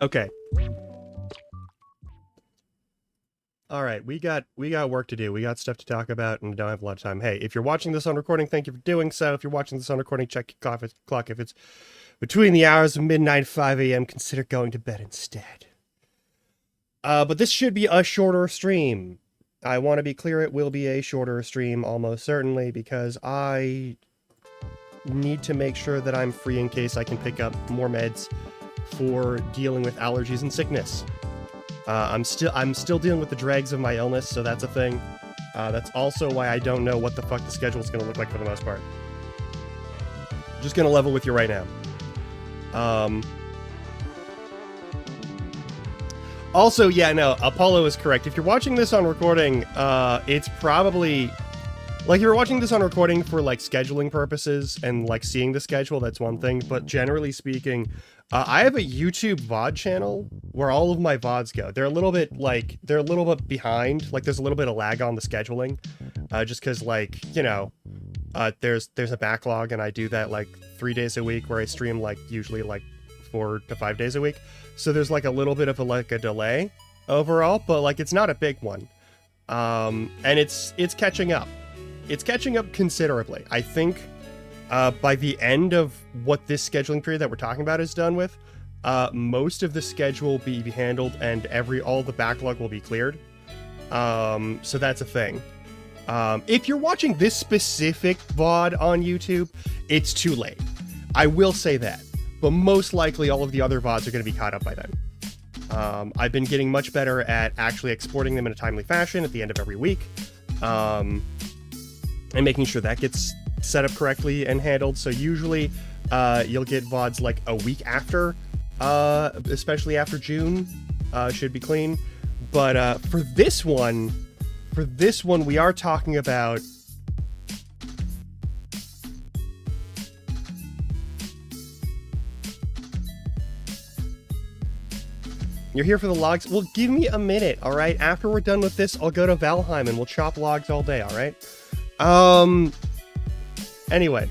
Okay. All right, we got work to do. We got stuff to talk about, and we don't have a lot of time. Hey, if you're watching this on recording, thank you for doing so. If you're watching this on recording, check your clock. If it's between the hours of midnight and 5 a.m., consider going to bed instead. But this should be a shorter stream. I want to be clear, it will be a shorter stream, almost certainly, because I need to make sure that I'm free in case I can pick up more meds for dealing with allergies and sickness. I'm still dealing with the dregs of my illness, so that's a thing. That's also why I don't know what the fuck the schedule is going to look like for the most part. Just going to level with you right now. Also, yeah, no, Apollo is correct. If you're watching this on recording, it's probably... Like, if you're watching this on recording for, like, scheduling purposes and, like, seeing the schedule, that's one thing. But generally speaking, I have a YouTube VOD channel where all of my VODs go. They're a little bit behind. Like, there's a little bit of lag on the scheduling. Just because, like, you know, there's a backlog, and I do that, like, 3 days a week, where I stream, like, usually, like, 4 to 5 days a week. So there's, like, a little bit of, a delay overall, but, like, it's not a big one. And it's catching up. It's catching up considerably. I think by the end of what this scheduling period that we're talking about is done with, most of the schedule will be handled and all the backlog will be cleared. So that's a thing. If you're watching this specific VOD on YouTube, it's too late. I will say that. But most likely all of the other VODs are going to be caught up by then. I've been getting much better at actually exporting them in a timely fashion at the end of every week. And making sure that gets set up correctly and handled. So usually you'll get VODs like a week after, especially after June, should be clean. But for this one, we are talking about... You're here for the logs? Well, give me a minute, all right? After we're done with this, I'll go to Valheim and we'll chop logs all day, all right? Anyway,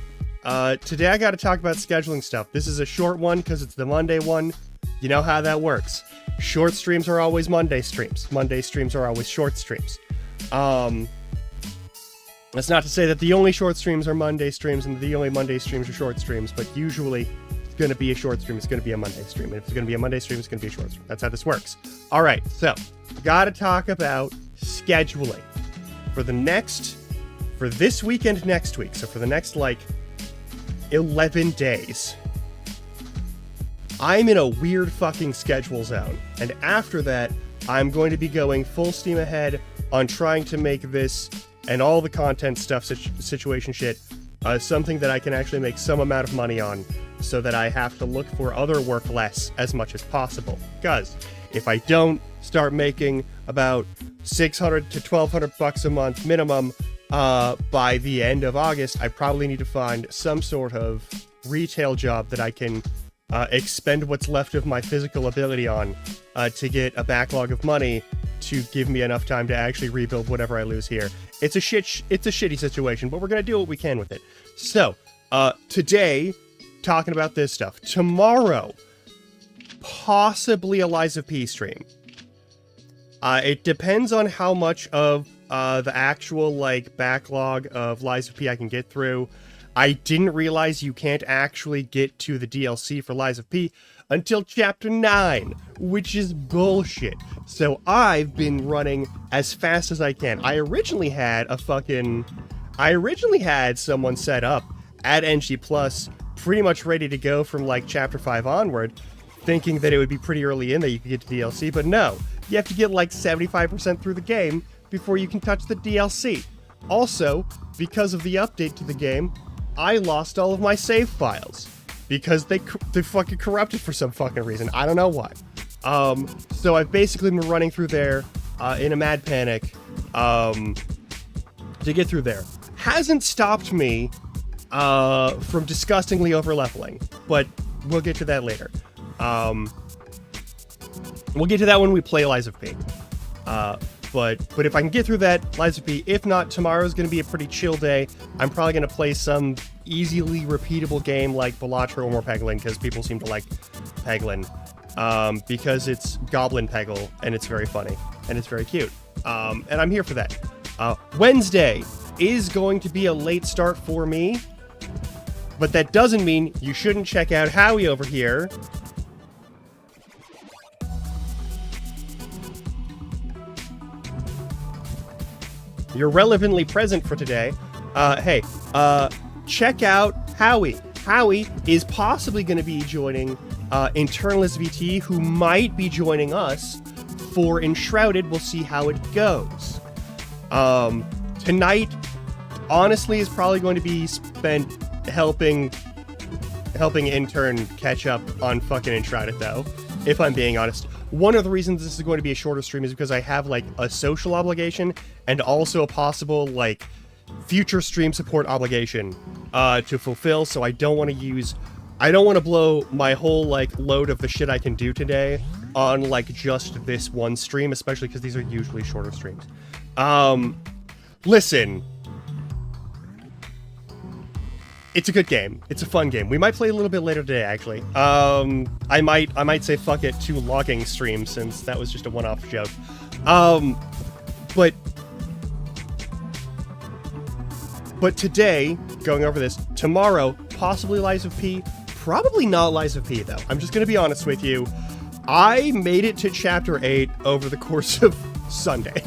today I got to talk about scheduling stuff. This is a short one because it's the Monday one. You know how that works. Short streams are always Monday streams. Monday streams are always short streams. That's not to say that the only short streams are Monday streams and the only Monday streams are short streams, but usually it's going to be a short stream, it's going to be a Monday stream. And if it's going to be a Monday stream, it's going to be a short stream. That's how this works. All right, so got to talk about scheduling for this week and next week. So for the next, like, 11 days, I'm in a weird fucking schedule zone. And after that, I'm going to be going full steam ahead on trying to make this and all the content stuff, situation shit, something that I can actually make some amount of money on, so that I have to look for other work less as much as possible. Because if I don't start making about $600 to $1,200 a month minimum by the end of August, I probably need to find some sort of retail job that I can expend what's left of my physical ability on to get a backlog of money to give me enough time to actually rebuild whatever I lose here. It's a shitty situation, but we're gonna do what we can with it. So, today, talking about this stuff. Tomorrow, possibly a Lies of P stream. It depends on how much of the actual, like, backlog of Lies of P I can get through. I didn't realize you can't actually get to the DLC for Lies of P until Chapter 9, which is bullshit. So I've been running as fast as I can. I originally had someone set up at NG Plus, pretty much ready to go from, like, Chapter 5 onward, thinking that it would be pretty early in that you could get to DLC, but no. You have to get, like, 75% through the game before you can touch the DLC. Also, because of the update to the game, I lost all of my save files because they fucking corrupted for some fucking reason. I don't know why. So I've basically been running through there in a mad panic to get through there. Hasn't stopped me from disgustingly over-leveling, but we'll get to that later. We'll get to that when we play Lies of P. But if I can get through that, Lies of P. If not, tomorrow's going to be a pretty chill day. I'm probably going to play some easily repeatable game like Balatro or Peglin, because people seem to like Peglin. Because it's Goblin Peggle, and it's very funny, and it's very cute. And I'm here for that. Wednesday is going to be a late start for me, but that doesn't mean you shouldn't check out Howie over here. You're relevantly present for today. Check out Howie. Howie is possibly going to be joining Internalist VT, who might be joining us for Enshrouded. We'll see how it goes. Tonight, honestly, is probably going to be spent helping Intern catch up on fucking Enshrouded, though, if I'm being honest. One of the reasons this is going to be a shorter stream is because I have, like, a social obligation and also a possible, like, future stream support obligation to fulfill, so I don't want to blow my whole, like, load of the shit I can do today on, like, just this one stream, especially because these are usually shorter streams. Listen. It's a good game. It's a fun game. We might play a little bit later today, actually. I might say fuck it to logging stream, since that was just a one-off joke. But today, going over this, tomorrow, possibly Lies of P, probably not Lies of P, though. I'm just gonna be honest with you. I made it to Chapter 8 over the course of Sunday.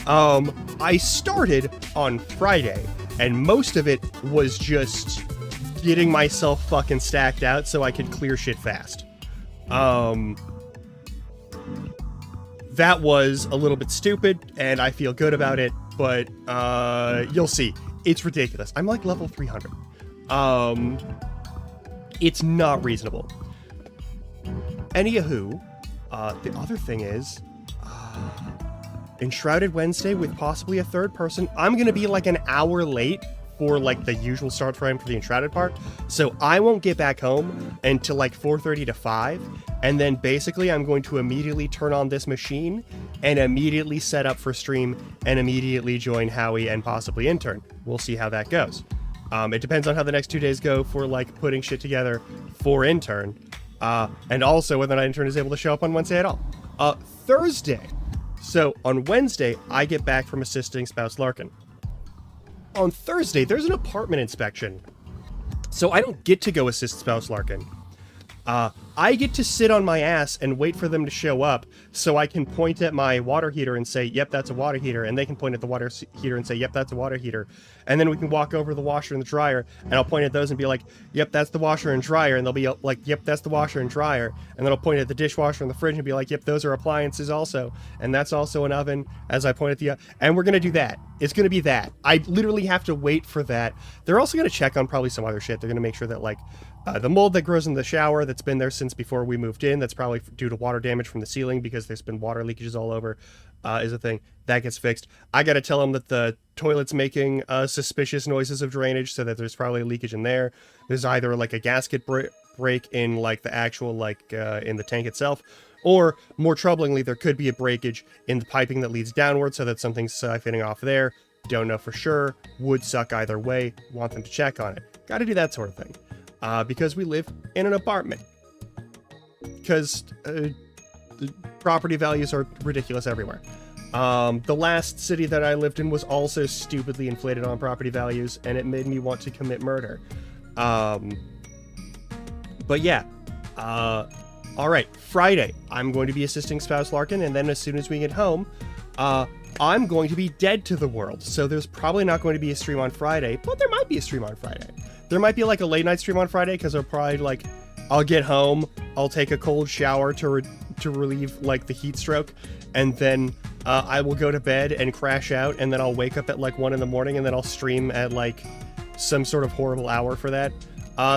I started on Friday, and most of it was just getting myself fucking stacked out so I could clear shit fast. That was a little bit stupid, and I feel good about it, but you'll see. It's ridiculous. I'm like level 300. It's not reasonable. Anywho, the other thing is, Enshrouded Wednesday with possibly a third person. I'm gonna be like an hour late for like the usual start time for the Enshrouded part, so I won't get back home until like 4:30 to 5, and then basically I'm going to immediately turn on this machine and immediately set up for stream and immediately join Howie and possibly Intern. We'll see how that goes. It depends on how the next 2 days go for like putting shit together for Intern, and also whether or not Intern is able to show up on Wednesday at all. Thursday. So on Wednesday, I get back from assisting Spouse Larkin. On Thursday, there's an apartment inspection, so I don't get to go assist Spouse Larkin. I get to sit on my ass and wait for them to show up so I can point at my water heater and say, yep, that's a water heater, and they can point at the water heater and say, yep, that's a water heater. and then we can walk over the washer and the dryer, and I'll point at those and be like, yep, that's the washer and dryer, and they'll be like, yep, that's the washer and dryer, and then I'll point at the dishwasher and the fridge and be like, yep, those are appliances also, and that's also an oven, as I point at the, and we're gonna do that. It's gonna be that. I literally have to wait for that. They're also gonna check on probably some other shit. They're gonna make sure that, like, the mold that grows in the shower that's been there since before we moved in, that's probably due to water damage from the ceiling because there's been water leakages all over, is a thing. That gets fixed. I gotta tell them that the toilet's making suspicious noises of drainage, so that there's probably a leakage in there. There's either like a gasket break in like the actual, like, in the tank itself, or more troublingly, there could be a breakage in the piping that leads downward, so that something's siphoning off there. Don't know for sure. Would suck either way. Want them to check on it. Gotta do that sort of thing. Because we live in an apartment. Because the property values are ridiculous everywhere. The last city that I lived in was also stupidly inflated on property values, and it made me want to commit murder. But yeah. Alright, Friday, I'm going to be assisting Spouse Larkin, and then as soon as we get home, I'm going to be dead to the world. So there's probably not going to be a stream on Friday, but there might be a stream on Friday. There might be like a late night stream on Friday, because I'll probably like, I'll get home, I'll take a cold shower to relieve like the heat stroke, and then I will go to bed and crash out, and then I'll wake up at like 1 in the morning, and then I'll stream at like some sort of horrible hour for that.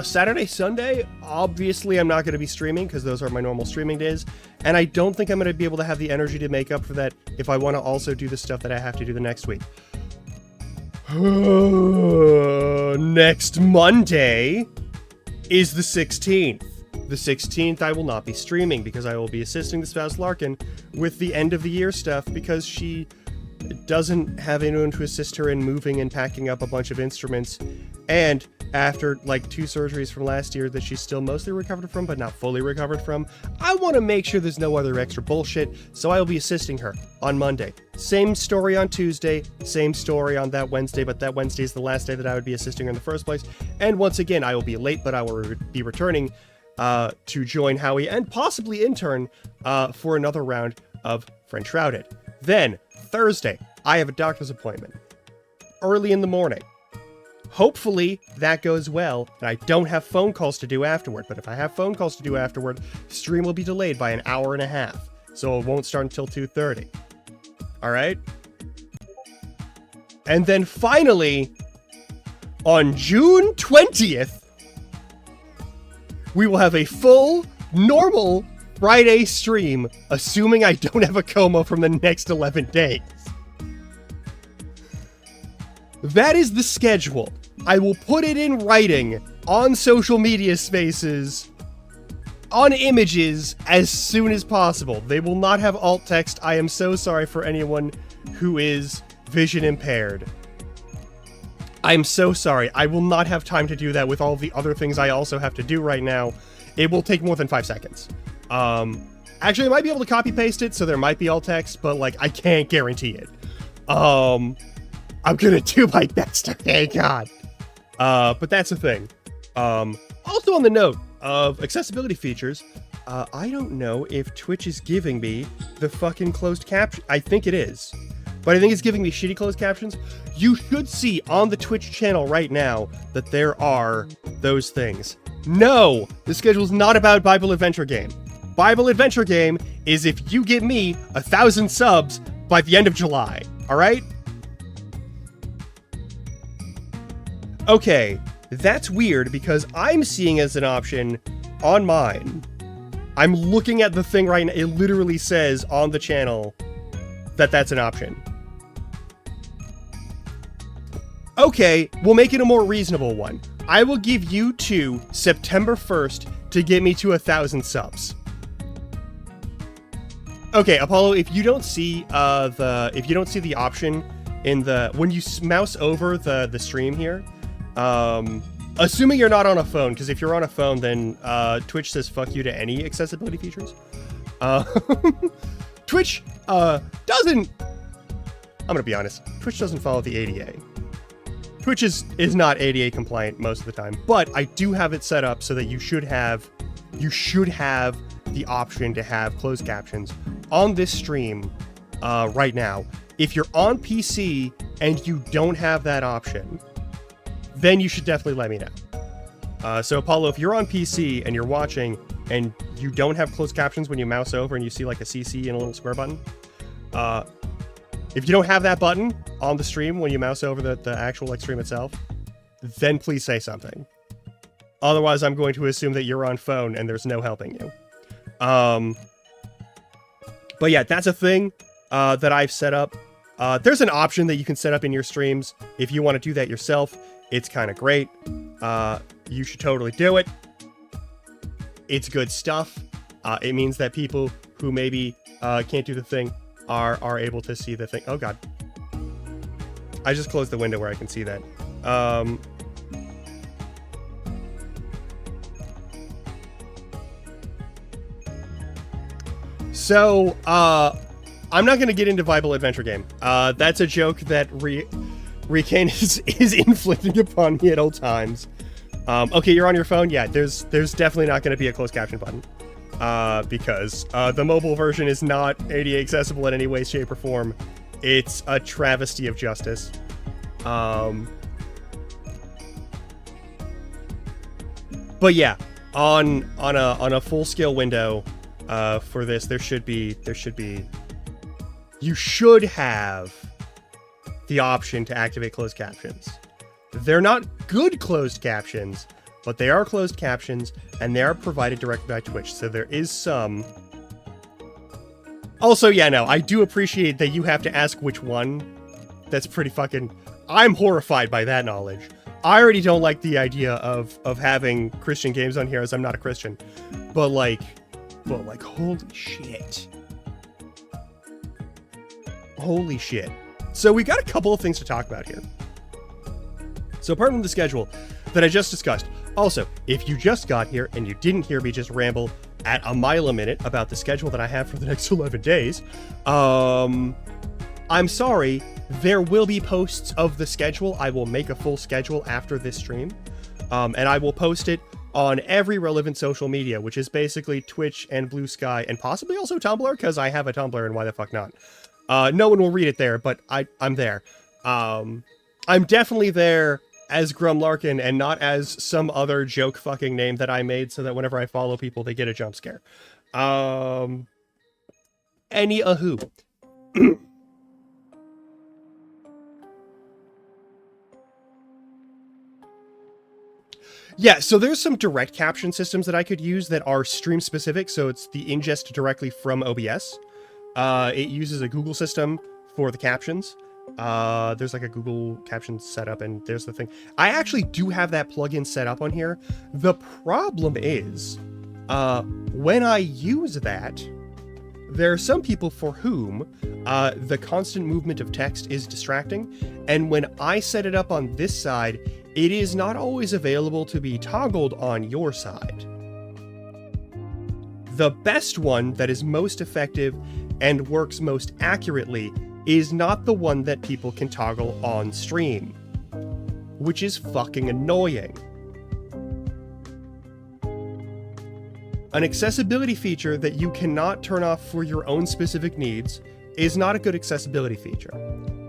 Saturday, Sunday, obviously I'm not going to be streaming because those are my normal streaming days, and I don't think I'm going to be able to have the energy to make up for that if I want to also do the stuff that I have to do the next week. Next Monday is the 16th. The 16th I will not be streaming because I will be assisting the Spouse Larkin with the end of the year stuff because she doesn't have anyone to assist her in moving and packing up a bunch of instruments, and after like 2 surgeries from last year that she's still mostly recovered from but not fully recovered from, I want to make sure there's no other extra bullshit, so I will be assisting her on Monday. Same story on Tuesday, same story on that Wednesday, but that Wednesday is the last day that I would be assisting her in the first place, and once again I will be late, but I will be returning to join Howie and possibly intern for another round of French Shrouded. Then, Thursday, I have a doctor's appointment. Early in the morning. Hopefully, that goes well, and I don't have phone calls to do afterward, but if I have phone calls to do afterward, stream will be delayed by an hour and a half, so it won't start until 2:30. Alright? And then finally, on June 20th, we will have a full, normal Friday stream, assuming I don't have a coma from the next 11 days. That is the schedule. I will put it in writing on social media spaces, on images, as soon as possible. They will not have alt text. I am so sorry for anyone who is vision impaired. I'm so sorry. I will not have time to do that with all the other things I also have to do right now. It will take more than 5 seconds. Actually, I might be able to copy paste it, so there might be alt text, but like, I can't guarantee it. I'm gonna do my best, okay, God. But that's the thing. Also on the note of accessibility features, I don't know if Twitch is giving me the fucking closed caption. I think it is. But I think it's giving me shitty closed captions. You should see on the Twitch channel right now that there are those things. No! The schedule's not about Bible Adventure Game. Bible Adventure Game is if you get me 1,000 subs by the end of July. Alright? Okay, that's weird because I'm seeing as an option on mine. I'm looking at the thing right now. It literally says on the channel that that's an option. Okay, we'll make it a more reasonable one. I will give you to September 1st to get me to 1,000 subs. Okay, Apollo, if you don't see the option in the when you mouse over the stream here, assuming you're not on a phone, because if you're on a phone, then Twitch says fuck you to any accessibility features. Twitch doesn't. I'm gonna be honest. Twitch doesn't follow the ADA. Twitch is not ADA compliant most of the time, but I do have it set up so that you should have the option to have closed captions on this stream right now. If you're on PC and you don't have that option, then you should definitely let me know. So Apollo, if you're on PC and you're watching and you don't have closed captions when you mouse over and you see like a CC and a little square button, if you don't have that button on the stream when you mouse over the actual like stream itself, then please say something. Otherwise, I'm going to assume that you're on phone and there's no helping you. But yeah, that's a thing that I've set up. There's an option that you can set up in your streams if you want to do that yourself. It's kind of great. You should totally do it. It's good stuff. It means that people who maybe can't do the thing are able to see the thing. Oh god. I just closed the window where I can see that. So, I'm not going to get into Bible Adventure Game. That's a joke that Recane is inflicting upon me at all times. Okay, you're on your phone? Yeah, there's definitely not going to be a closed caption button. Because the mobile version is not ADA accessible in any way, shape, or form. It's a travesty of justice. But yeah, on a full-scale window for this, you should have the option to activate closed captions. They're not good closed captions, but they are closed captions, and they are provided directly by Twitch, so there is some. Also, yeah, no, I do appreciate that you have to ask which one. That's pretty fucking... I'm horrified by that knowledge. I already don't like the idea of having Christian games on here, as I'm not a Christian. But like, holy shit. Holy shit. So we got a couple of things to talk about here. So apart from the schedule that I just discussed, also, if you just got here and you didn't hear me just ramble at a mile a minute about the schedule that I have for the next 11 days, I'm sorry, there will be posts of the schedule. I will make a full schedule after this stream, and I will post it on every relevant social media, which is basically Twitch and Blue Sky, and possibly also Tumblr, because I have a Tumblr, and why the fuck not? No one will read it there, but I'm there. I'm definitely there as Grumlarkin and not as some other joke fucking name that I made so that whenever I follow people, they get a jump scare. Anywho. Yeah, so there's some direct caption systems that I could use that are stream specific, so it's the ingest directly from OBS. It uses a Google system for the captions. There's like a Google caption setup, and there's the thing. I actually do have that plugin set up on here. The problem is, when I use that, there are some people for whom the constant movement of text is distracting, and when I set it up on this side, it is not always available to be toggled on your side. The best one that is most effective and works most accurately is not the one that people can toggle on stream, which is fucking annoying. An accessibility feature that you cannot turn off for your own specific needs is not a good accessibility feature.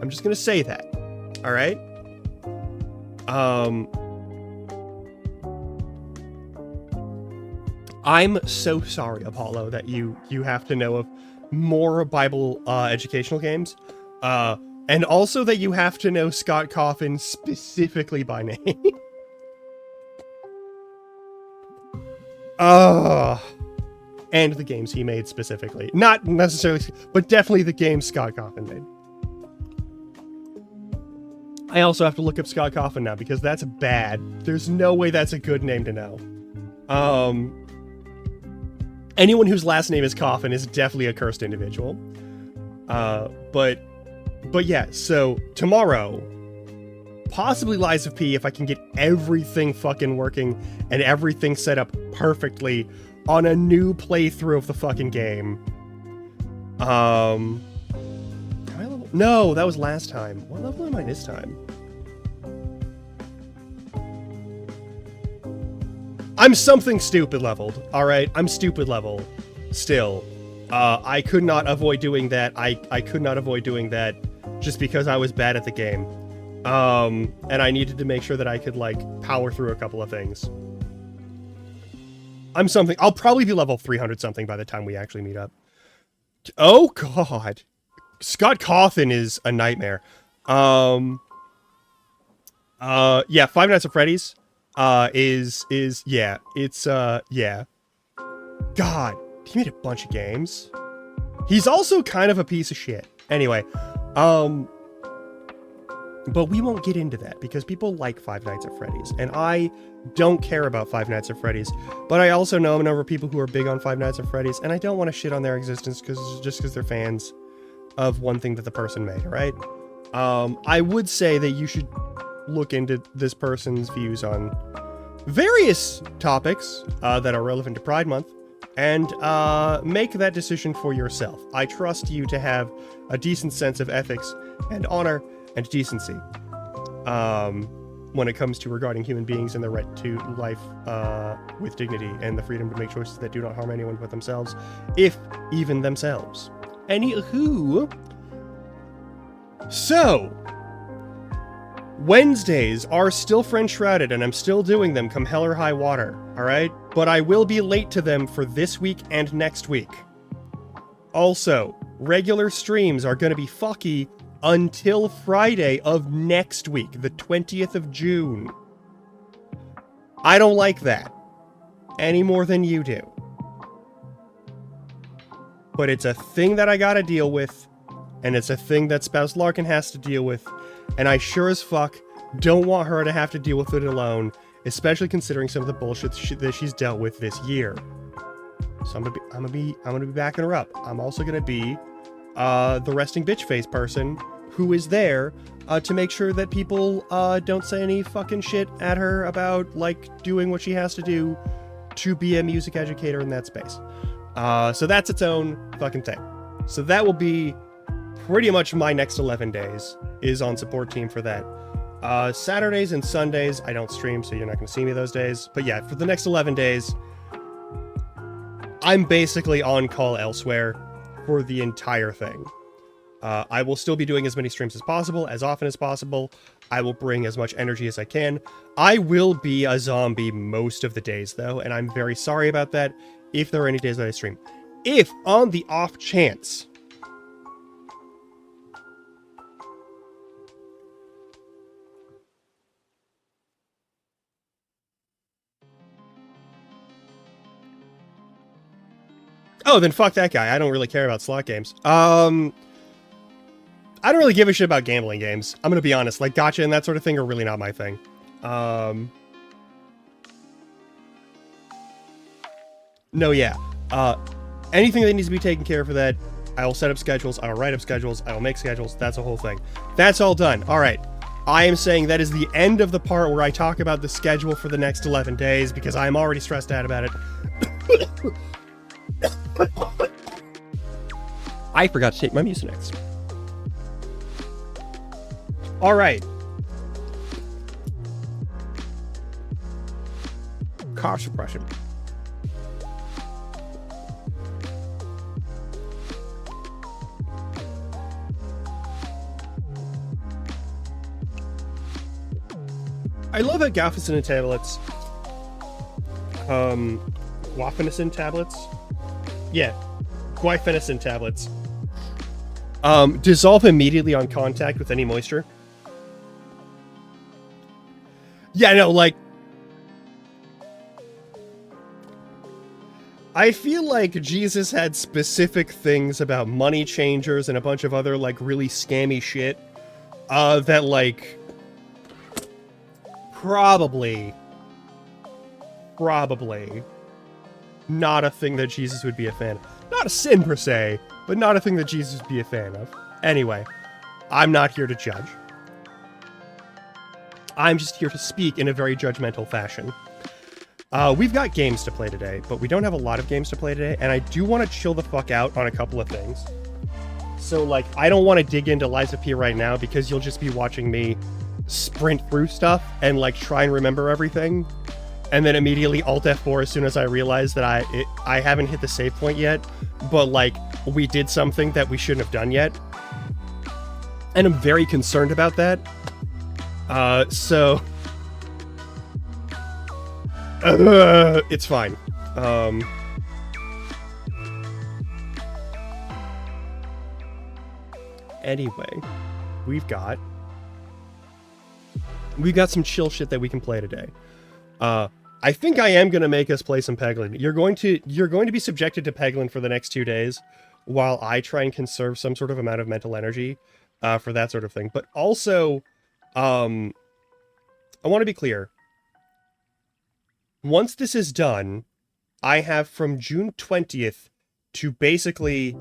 I'm just gonna say that, all right? I'm so sorry, Apollo, that you have to know of more Bible educational games, and also that you have to know Scott Coffin specifically by name. And the games he made specifically. Not necessarily, but definitely the games Scott Coffin made. I also have to look up Scott Coffin now, because that's bad. There's no way that's a good name to know. Anyone whose last name is Coffin is definitely a cursed individual. But yeah, so tomorrow, possibly Lies of P, if I can get everything fucking working and everything set up perfectly on a new playthrough of the fucking game. Am I level? No, that was last time. What level am I this time? I'm something stupid leveled, alright? I'm stupid level. Still. I could not avoid doing that. I could not avoid doing that just because I was bad at the game. And I needed to make sure that I could, like, power through a couple of things. I'll probably be level 300 something by the time we actually meet up. Oh, God. Scott Cawthon is a nightmare. Yeah, Five Nights at Freddy's, yeah. God, he made a bunch of games. He's also kind of a piece of shit. Anyway, but we won't get into that because people like Five Nights at Freddy's, and I don't care about Five Nights at Freddy's, but I also know a number of people who are big on Five Nights at Freddy's, and I don't want to shit on their existence just because they're fans of one thing that the person made, right? I would say that you should look into this person's views on various topics that are relevant to Pride Month, and make that decision for yourself. I trust you to have a decent sense of ethics and honor and decency when it comes to regarding human beings and the right to life with dignity and the freedom to make choices that do not harm anyone but themselves, if even themselves. Anywho, so Wednesdays are still French shrouded, and I'm still doing them come hell or high water, alright? But I will be late to them for this week and next week. Also, regular streams are gonna be fucky until Friday of next week, the 20th of June. I don't like that any more than you do. But it's a thing that I gotta deal with, and it's a thing that Spouse Larkin has to deal with, and I sure as fuck don't want her to have to deal with it alone, especially considering some of the bullshit that she's dealt with this year. So I'm gonna be backing her up. I'm also gonna be the resting bitch face person who is there to make sure that people don't say any fucking shit at her about, like, doing what she has to do to be a music educator in that space. So that's its own fucking thing. So that will be pretty much my next 11 days is on support team for that. Saturdays and Sundays, I don't stream, so you're not going to see me those days. But yeah, for the next 11 days, I'm basically on call elsewhere for the entire thing. I will still be doing as many streams as possible, as often as possible. I will bring as much energy as I can. I will be a zombie most of the days, though, and I'm very sorry about that if there are any days that I stream. If, on the off chance, oh, then fuck that guy. I don't really care about slot games. I don't really give a shit about gambling games. I'm gonna be honest. Like, gacha and that sort of thing are really not my thing. No, yeah. Anything that needs to be taken care of for that, I will set up schedules, I will write up schedules, I will make schedules, that's a whole thing. That's all done. Alright. I am saying that is the end of the part where I talk about the schedule for the next 11 days, because I am already stressed out about it. I forgot to take my Mucinex. Alright. Cough suppression. I love how Galficin tablets, guaifenesin tablets? Yeah, guaifenesin tablets, dissolve immediately on contact with any moisture. Yeah, no, like, I feel like Jesus had specific things about money changers and a bunch of other, like, really scammy shit, that, like, probably not a thing that Jesus would be a fan of. Not a sin per se, but not a thing that Jesus would be a fan of. Anyway, I'm not here to judge. I'm just here to speak in a very judgmental fashion. We've got games to play today, but we don't have a lot of games to play today, and I do want to chill the fuck out on a couple of things. So, like, I don't want to dig into Lies of P right now, because you'll just be watching me sprint through stuff and, like, try and remember everything, and then immediately Alt F4 as soon as I realize that I haven't hit the save point yet, but, like, we did something that we shouldn't have done yet. And I'm very concerned about that. So... it's fine. Anyway, we've got some chill shit that we can play today. I think I am gonna make us play some Peglin. You're going to be subjected to Peglin for the next 2 days, while I try and conserve some sort of amount of mental energy for that sort of thing. But also, I want to be clear. Once this is done, I have from June 20th to basically...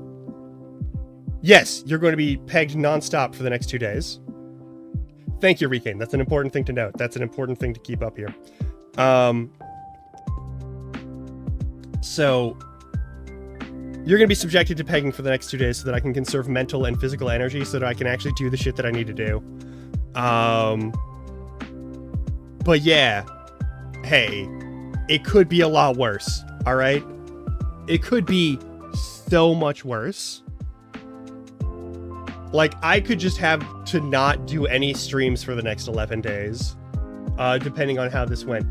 Yes, you're going to be pegged nonstop for the next 2 days. Thank you, Recane. That's an important thing to note. That's an important thing to keep up here. So, you're going to be subjected to pegging for the next 2 days so that I can conserve mental and physical energy so that I can actually do the shit that I need to do. But yeah, hey, it could be a lot worse, alright? It could be so much worse. Like, I could just have to not do any streams for the next 11 days, depending on how this went.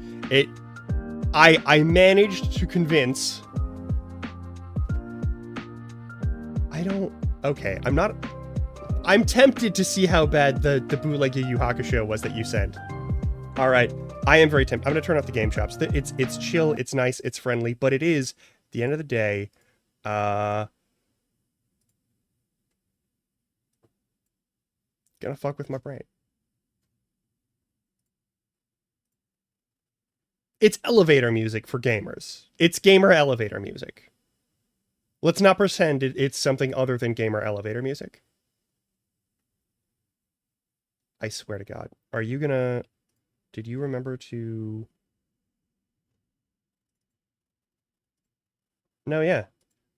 I managed to convince... Okay, I'm tempted to see how bad the bootleg Yu Yu Hakusho was that you sent. Alright, I am very tempted. I'm gonna turn off the game shops. It's chill, it's nice, it's friendly, but it is, at the end of the day, gonna fuck with my brain. It's elevator music for gamers. It's gamer elevator music. Let's not pretend it's something other than gamer elevator music. I swear to God. Are you gonna... Did you remember to... No, yeah.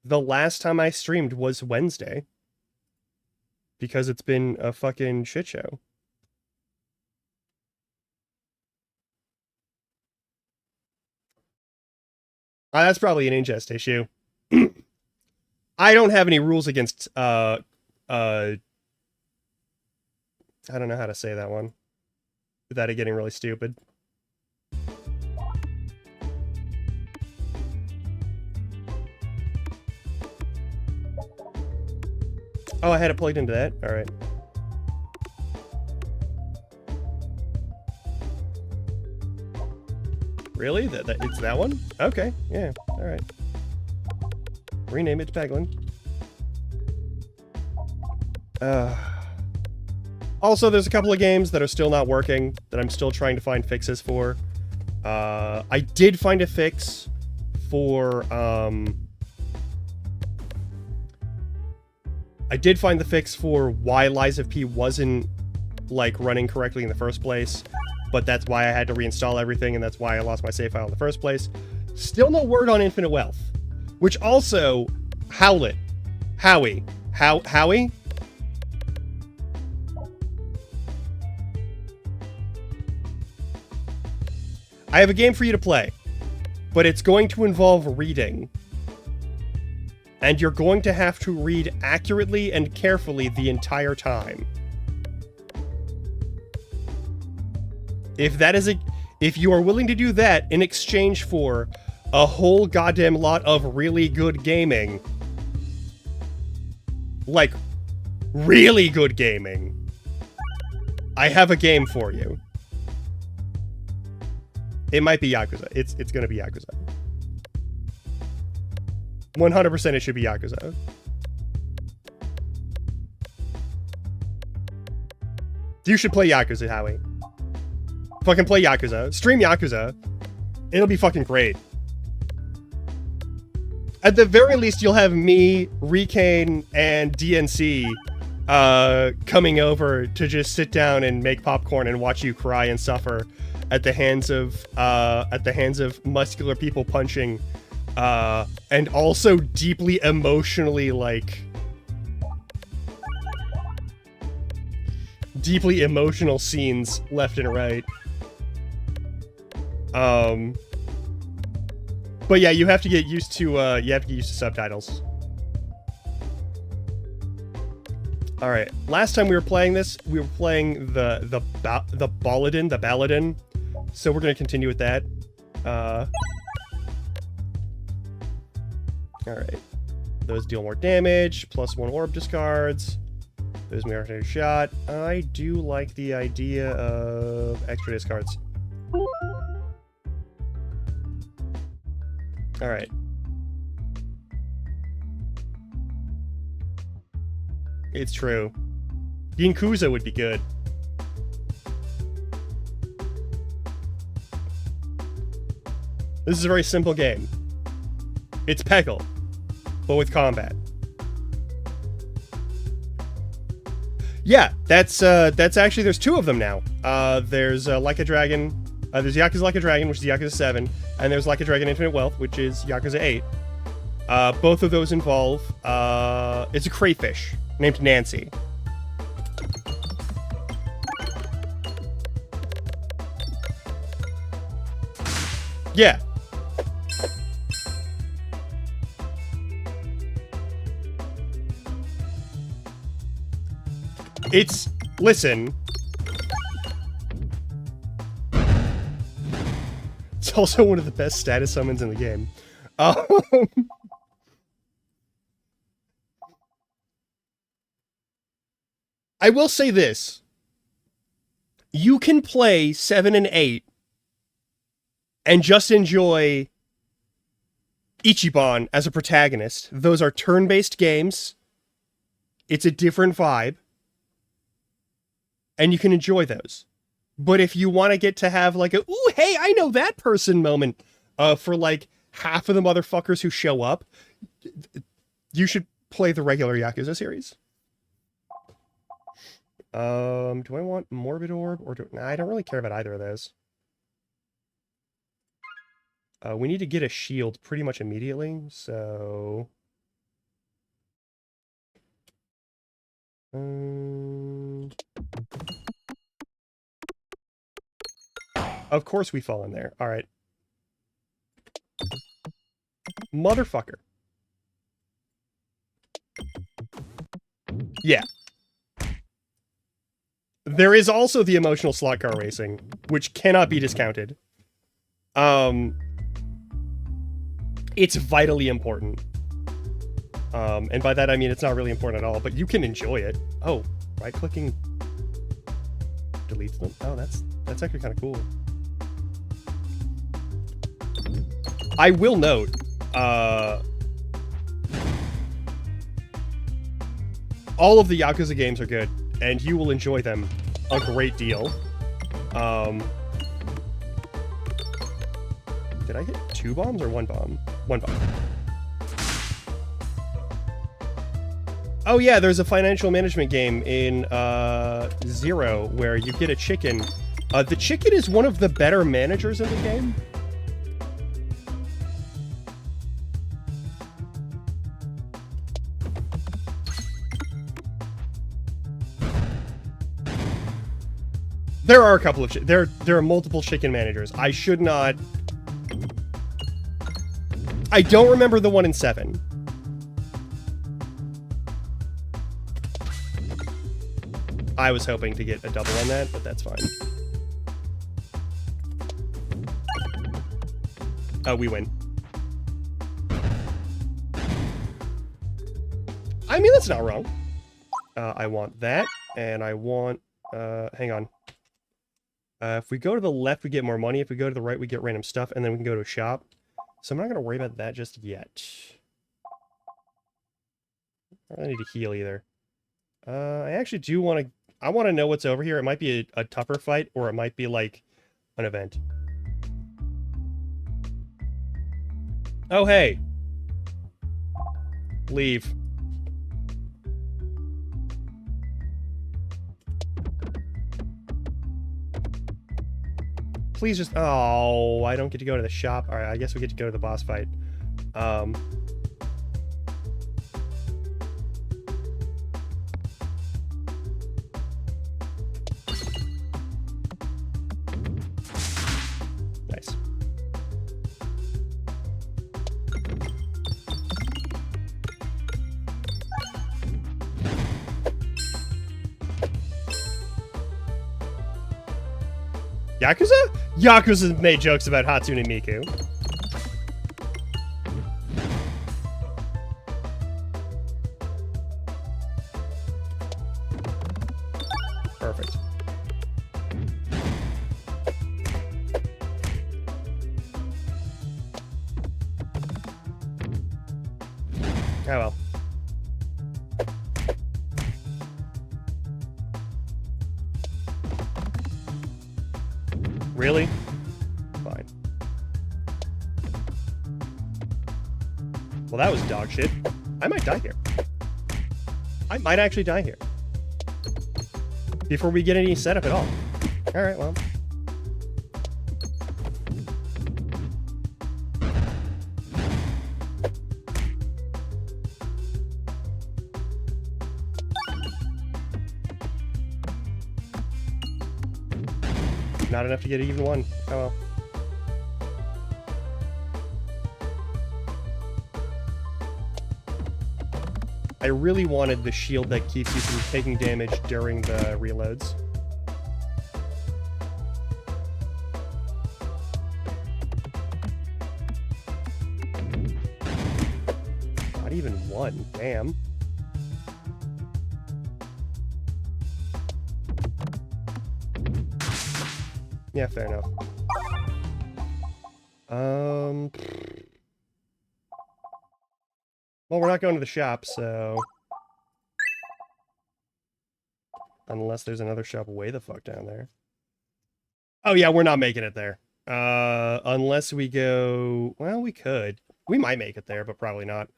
The last time I streamed was Wednesday. Because it's been a fucking shit show. That's probably an ingest issue. I don't have any rules against, I don't know how to say that one without it getting really stupid. Oh, I had it plugged into that? Alright. Really? It's that one? Okay, yeah, alright. Rename it to Peglin. Also, there's a couple of games that are still not working, that I'm still trying to find fixes for. I did find a fix for, I did find the fix for why Lies of P wasn't, like, running correctly in the first place, but that's why I had to reinstall everything, and that's why I lost my save file in the first place. Still no word on Infinite Wealth. Which also, Howie? I have a game for you to play, but it's going to involve reading. And you're going to have to read accurately and carefully the entire time. If you are willing to do that in exchange for a whole goddamn lot of really good gaming, like, really good gaming, I have a game for you. It might be Yakuza. It's gonna be Yakuza. 100% it should be Yakuza. You should play Yakuza, Howie. Fucking play Yakuza. Stream Yakuza. It'll be fucking great. At the very least, you'll have me, Recane, and DNC coming over to just sit down and make popcorn and watch you cry and suffer at the hands of muscular people punching, and also deeply emotionally, like, deeply emotional scenes left and right. But yeah, you have to get used to subtitles. All right. Last time we were playing this, we were playing the Baladin. So we're gonna continue with that. All right. Those deal more damage. +1 orb discards. Those may have a shot. I do like the idea of extra discards. All right. It's true. Yinkuza would be good. This is a very simple game. It's Peggle, but with combat. Yeah, that's actually, there's 2 of them now. There's Like a Dragon, there's Yakuza Like a Dragon, which is Yakuza 7, and there's Like a Dragon Infinite Wealth, which is Yakuza 8. Both of those involve, it's a crayfish named Nancy. Yeah. It's, listen. It's also one of the best status summons in the game. I will say this. You can play 7 and 8 and just enjoy Ichiban as a protagonist. Those are turn-based games. It's a different vibe. And you can enjoy those. But if you want to get to have like a, ooh, hey, I know that person moment for like half of the motherfuckers who show up, you should play the regular Yakuza series. Do I want Morbid Orb or nah, I don't really care about either of those. We need to get a shield pretty much immediately, so... Of course we fall in there. All right. Motherfucker. Yeah. There is also the emotional slot car racing, which cannot be discounted. It's vitally important. And by that I mean it's not really important at all, but you can enjoy it. Oh, right-clicking deletes them. Oh, that's actually kind of cool. I will note, all of the Yakuza games are good, and you will enjoy them a great deal. Did I hit 2 bombs or 1 bomb? 1 bomb. Oh yeah, there's a financial management game in Zero where you get a chicken. The chicken is one of the better managers in the game. There are a couple of there are multiple chicken managers. I should not. I don't remember the one in 7. I was hoping to get a double on that, but that's fine. Oh, we win. I mean, that's not wrong. I want that, and I want... hang on. If we go to the left, we get more money. If we go to the right, we get random stuff, and then we can go to a shop. So I'm not going to worry about that just yet. I don't need to heal either. I actually do want to... I want to know what's over here. It might be a tougher fight, or it might be, like, an event. Oh, hey. Leave. Please just... Oh, I don't get to go to the shop. All right, I guess we get to go to the boss fight. Nice. Yakuza? Yakuza made jokes about Hatsune Miku. Perfect. Oh well. Really? Fine. Well, that was dog shit. I might die here. I might actually die here. Before we get any setup at all. Alright, well. Not enough to get even one. Oh well. I really wanted the shield that keeps you from taking damage during the reloads. Not even one, damn. Yeah, fair enough. Well, we're not going to the shop, so... Unless there's another shop way the fuck down there. Oh yeah, we're not making it there. Unless we go... Well, we could. We might make it there, but probably not.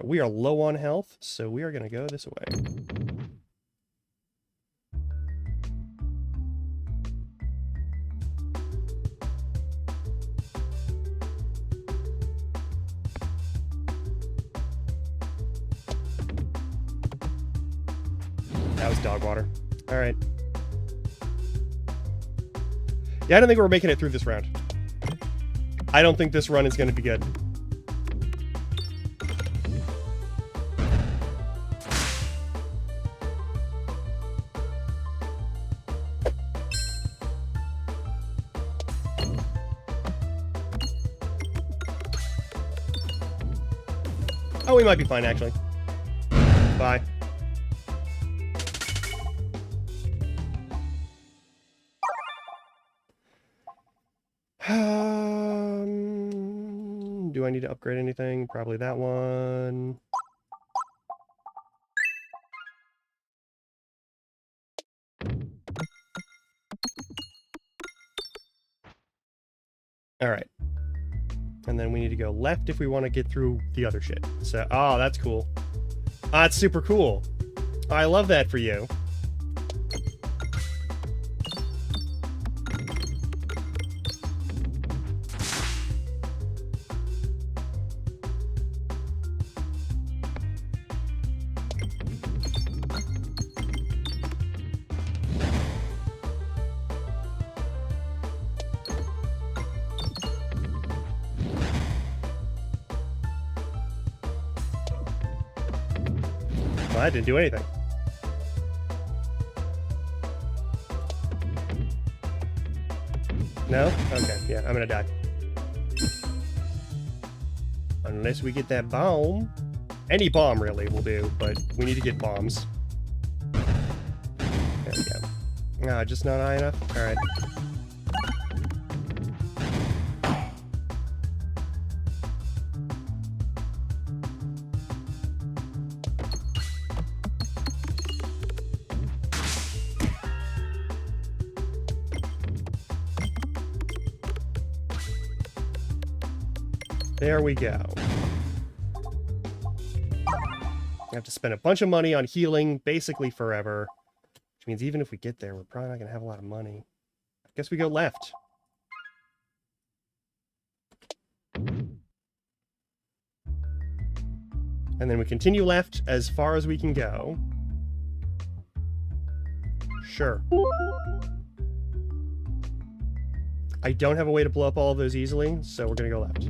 We are low on health, so we are going to go this way. That was dog water. Alright. Yeah, I don't think we're making it through this round. I don't think this run is going to be good. Oh, we might be fine, actually. Bye. Do I need to upgrade anything? Probably that one. Alright. And then we need to go left if we want to get through the other shit. So, oh, that's cool. That's super cool. I love that for you. Well, I didn't do anything. No? Okay, yeah, I'm gonna die. Unless we get that bomb. Any bomb, really, will do, but we need to get bombs. There we go. Ah, just not high enough? Alright. There we go. I have to spend a bunch of money on healing, basically forever. Which means even if we get there, we're probably not going to have a lot of money. I guess we go left. And then we continue left as far as we can go. Sure. I don't have a way to blow up all of those easily, so we're going to go left.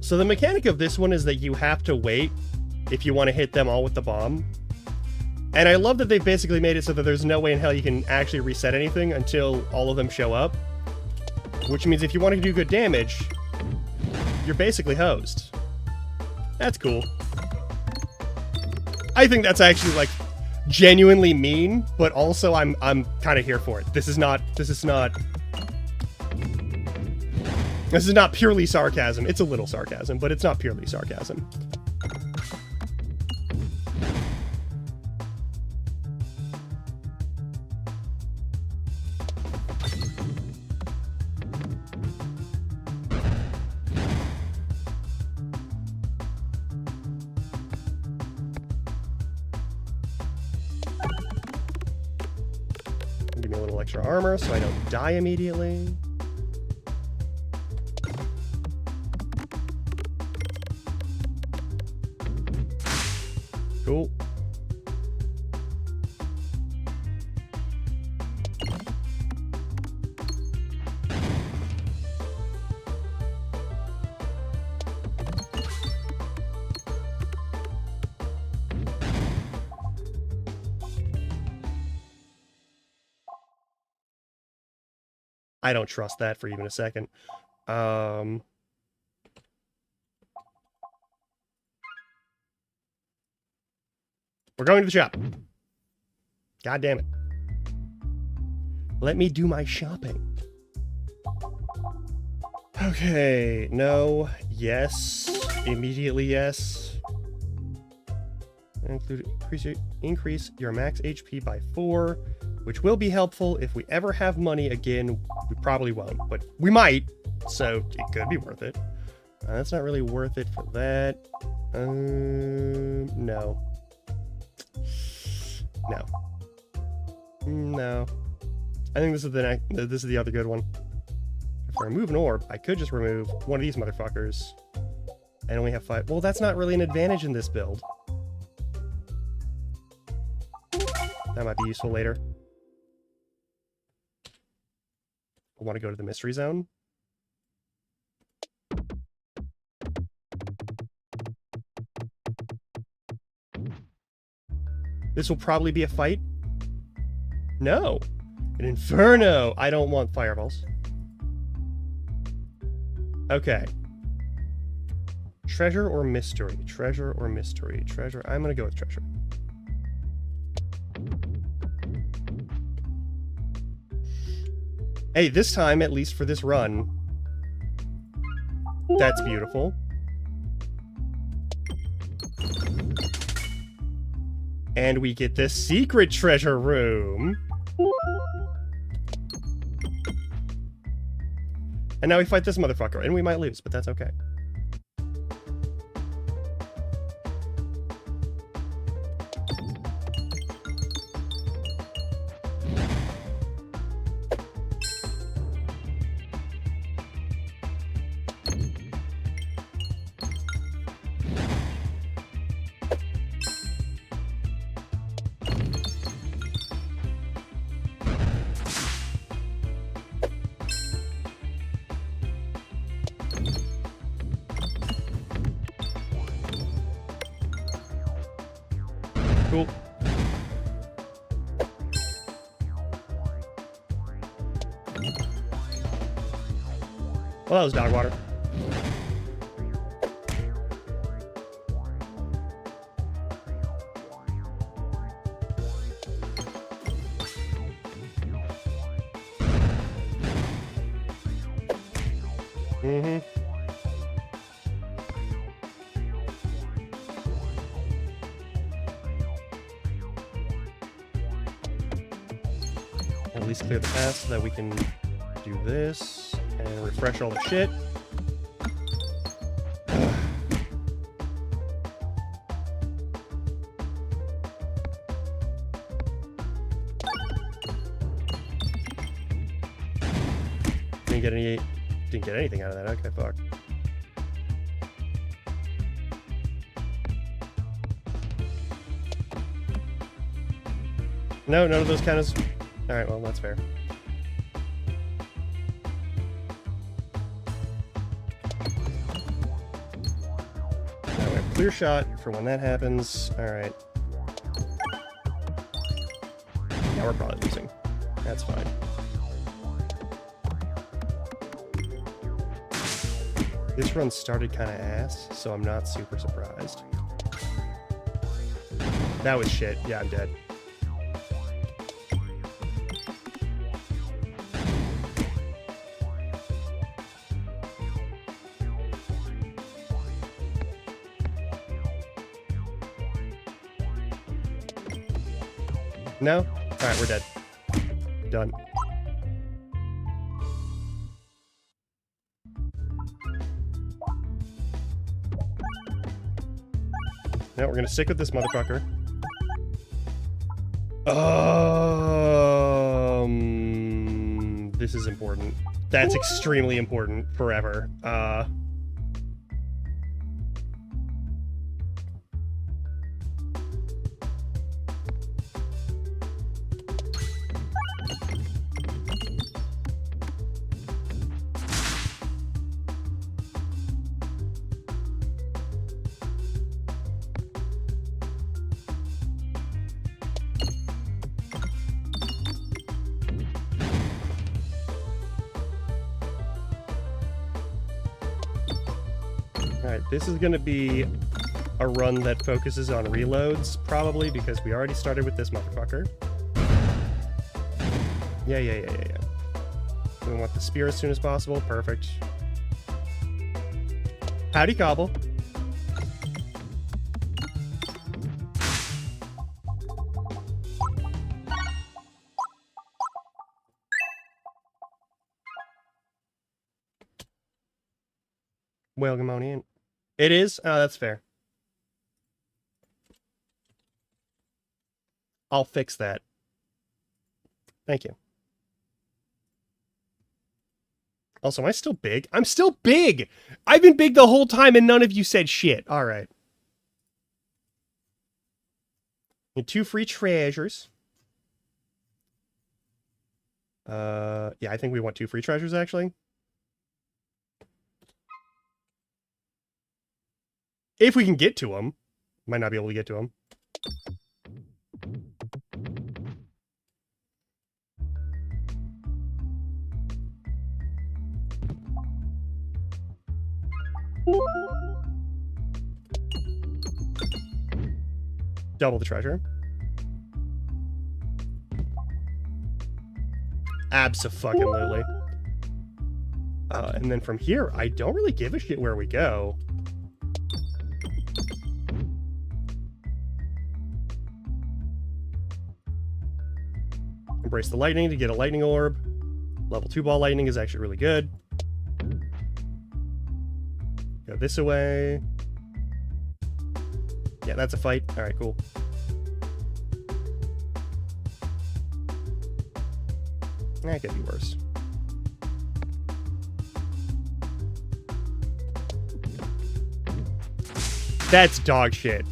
So the mechanic of this one is that you have to wait if you want to hit them all with the bomb. And I love that they've basically made it so that there's no way in hell you can actually reset anything until all of them show up. Which means if you want to do good damage, you're basically hosed. That's cool. I think that's actually, like, genuinely mean, but also I'm kind of here for it. This is not purely sarcasm. It's a little sarcasm, but it's not purely sarcasm. Give me a little extra armor so I don't die immediately. Cool. I don't trust that for even a second. We're going to the shop. God damn it. Let me do my shopping. Okay, no, yes, immediately yes. Increase your max HP by 4, which will be helpful if we ever have money again. We probably won't, but we might, so it could be worth it. That's not really worth it for that. No. No. No. I think this is the other good one. If I remove an orb, I could just remove one of these motherfuckers and only have 5. Well, that's not really an advantage in this build. That might be useful later. I want to go to the mystery zone. This will probably be a fight. No. An inferno. I don't want fireballs. Okay. Treasure or mystery? Treasure or mystery? Treasure. I'm going to go with treasure. Hey, this time, at least for this run, that's beautiful. And we get the secret treasure room. And now we fight this motherfucker, and we might lose, but that's okay. Cool. Well, that was dog water. Mm-hmm. At least clear the path so that we can do this and refresh all the shit. Didn't get anything out of that. Okay, fuck. No, none of those count as... Alright, well, that's fair. clear shot for when that happens. Alright. Now we're probably losing. That's fine. This run started kind of ass, so I'm not super surprised. That was shit. Yeah, I'm dead. No? Alright, we're dead. Done. No, we're gonna stick with this motherfucker. This is important. That's extremely important forever. Alright, this is going to be a run that focuses on reloads, probably, because we already started with this motherfucker. Yeah. We want the spear as soon as possible. Perfect. Howdy, Cobble. Welcome on in. It is? Oh, that's fair. I'll fix that. Thank you. Also, am I still big? I'm still big! I've been big the whole time and none of you said shit. Alright. Need 2 free treasures. Yeah, I think we want 2 free treasures, actually. If we can get to them. Might not be able to get to them. Double the treasure. Abso-fucking-lutely. And then from here, I don't really give a shit where we go. Embrace the lightning to get a lightning orb. Level 2 ball lightning is actually really good. Go this away. Yeah, that's a fight. Alright, cool. That could be worse. That's dog shit.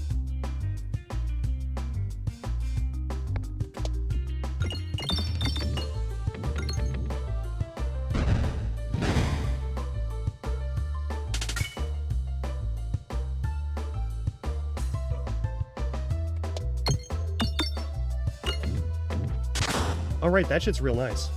Oh, right, that shit's real nice.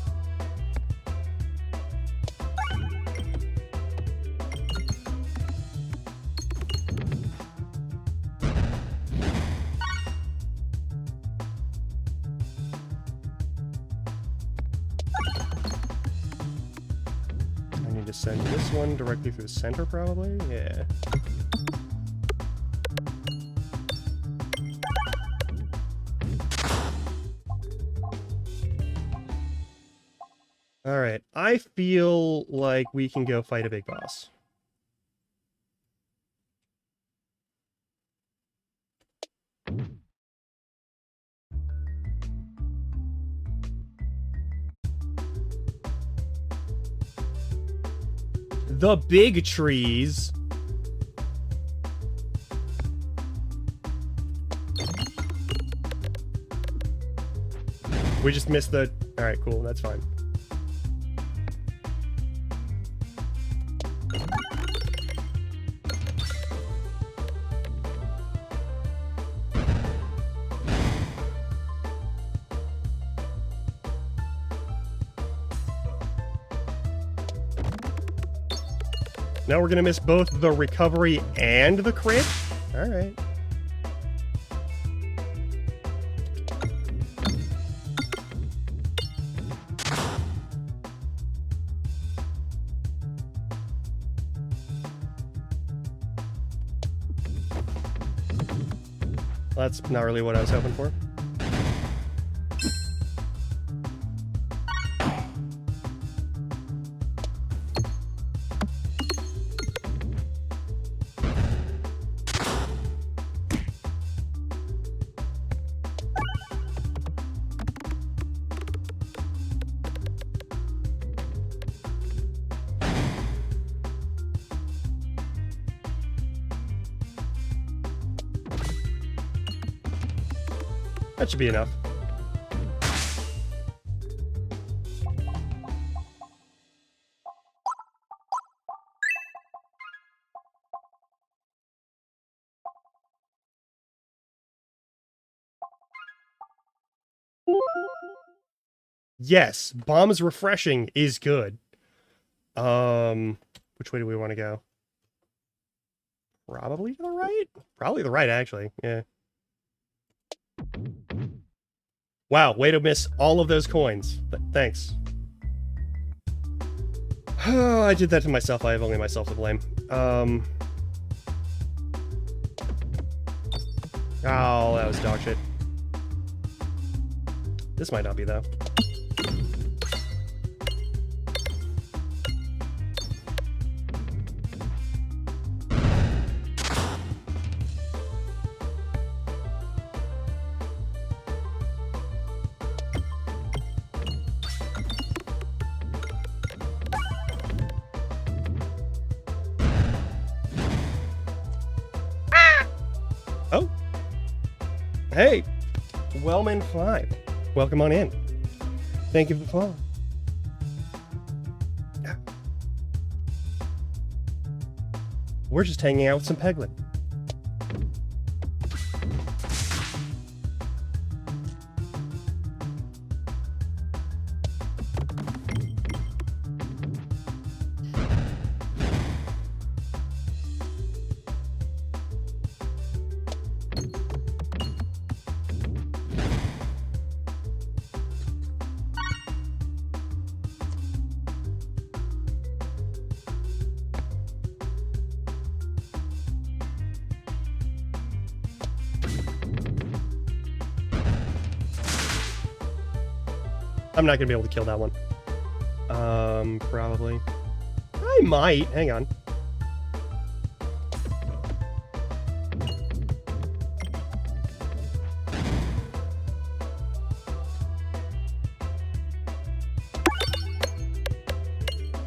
I need to send this one directly through the center, probably? Yeah. Alright, I feel like we can go fight a big boss. The big trees. We just missed the... Alright, cool, that's fine. Now we're gonna miss both the recovery and the crit? Alright. That's not really what I was hoping for. That should be enough. Yes, bombs refreshing is good. Which way do we want to go? Probably to the right? Probably the right, actually. Yeah. Wow, way to miss all of those coins. Thanks. Oh, I did that to myself. I have only myself to blame. Oh, that was dog shit. This might not be, though. Oh. Hey. Wellman 5. Welcome on in. Thank you for the follow. We're just hanging out with some Peglin. I'm not gonna be able to kill that one. Probably. I might. Hang on.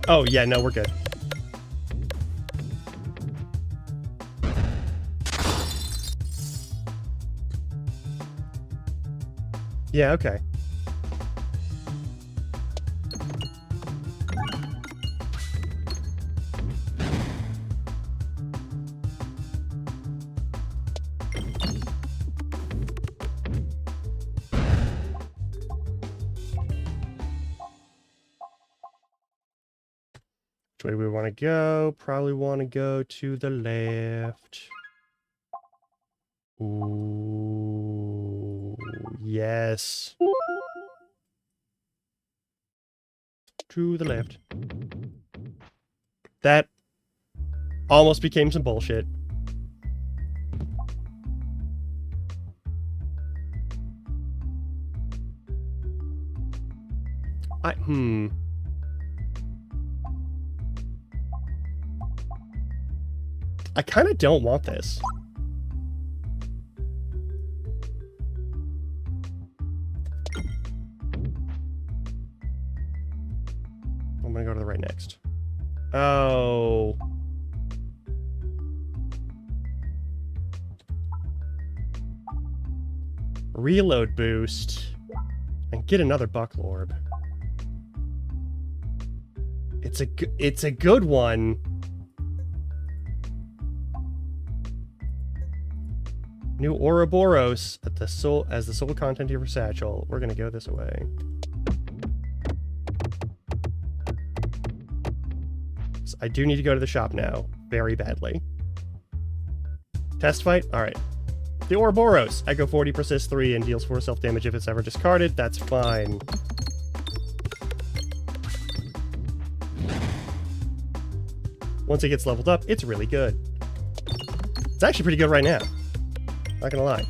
Oh, yeah, no, we're good. Yeah, okay. Which way do we want to go? Probably want to go to the left. Ooh, yes. To the left. That almost became some bullshit. I kind of don't want this. I'm gonna go to the right next. Oh. Reload boost. And get another buckle orb. It's a good one. New Ouroboros at the soul as the soul content of your satchel. We're gonna go this way. I do need to go to the shop now. Very badly. Test fight? Alright. The Ouroboros. Echo 40, persist 3, and deals 4 self-damage if it's ever discarded. That's fine. Once it gets leveled up, it's really good. It's actually pretty good right now. Not gonna lie.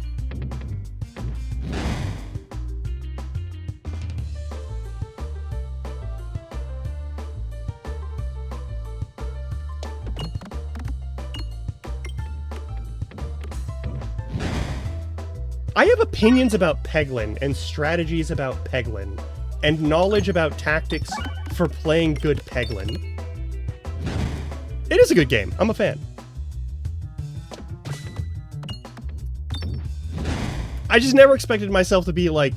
I have opinions about Peglin and strategies about Peglin and knowledge about tactics for playing good Peglin. It is a good game. I'm a fan. I just never expected myself to be like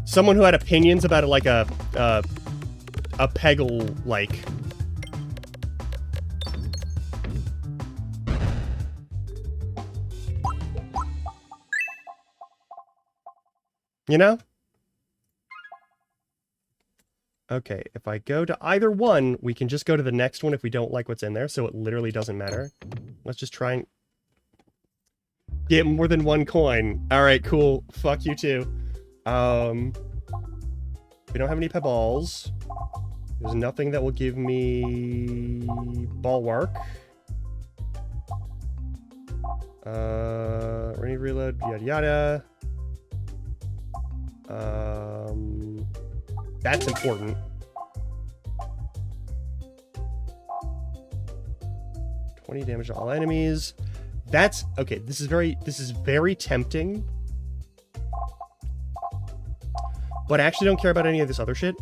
someone who had opinions about it, like a Peggle like. You know? Okay, if I go to either one, we can just go to the next one if we don't like what's in there, so it literally doesn't matter. Let's just try and get more than one coin. Alright, cool. Fuck you too. We don't have any pebbles. There's nothing that will give me bulwark. Ready, reload, yada yada. That's important. $20 damage to all enemies. That's okay. This is very tempting. But I actually don't care about any of this other shit.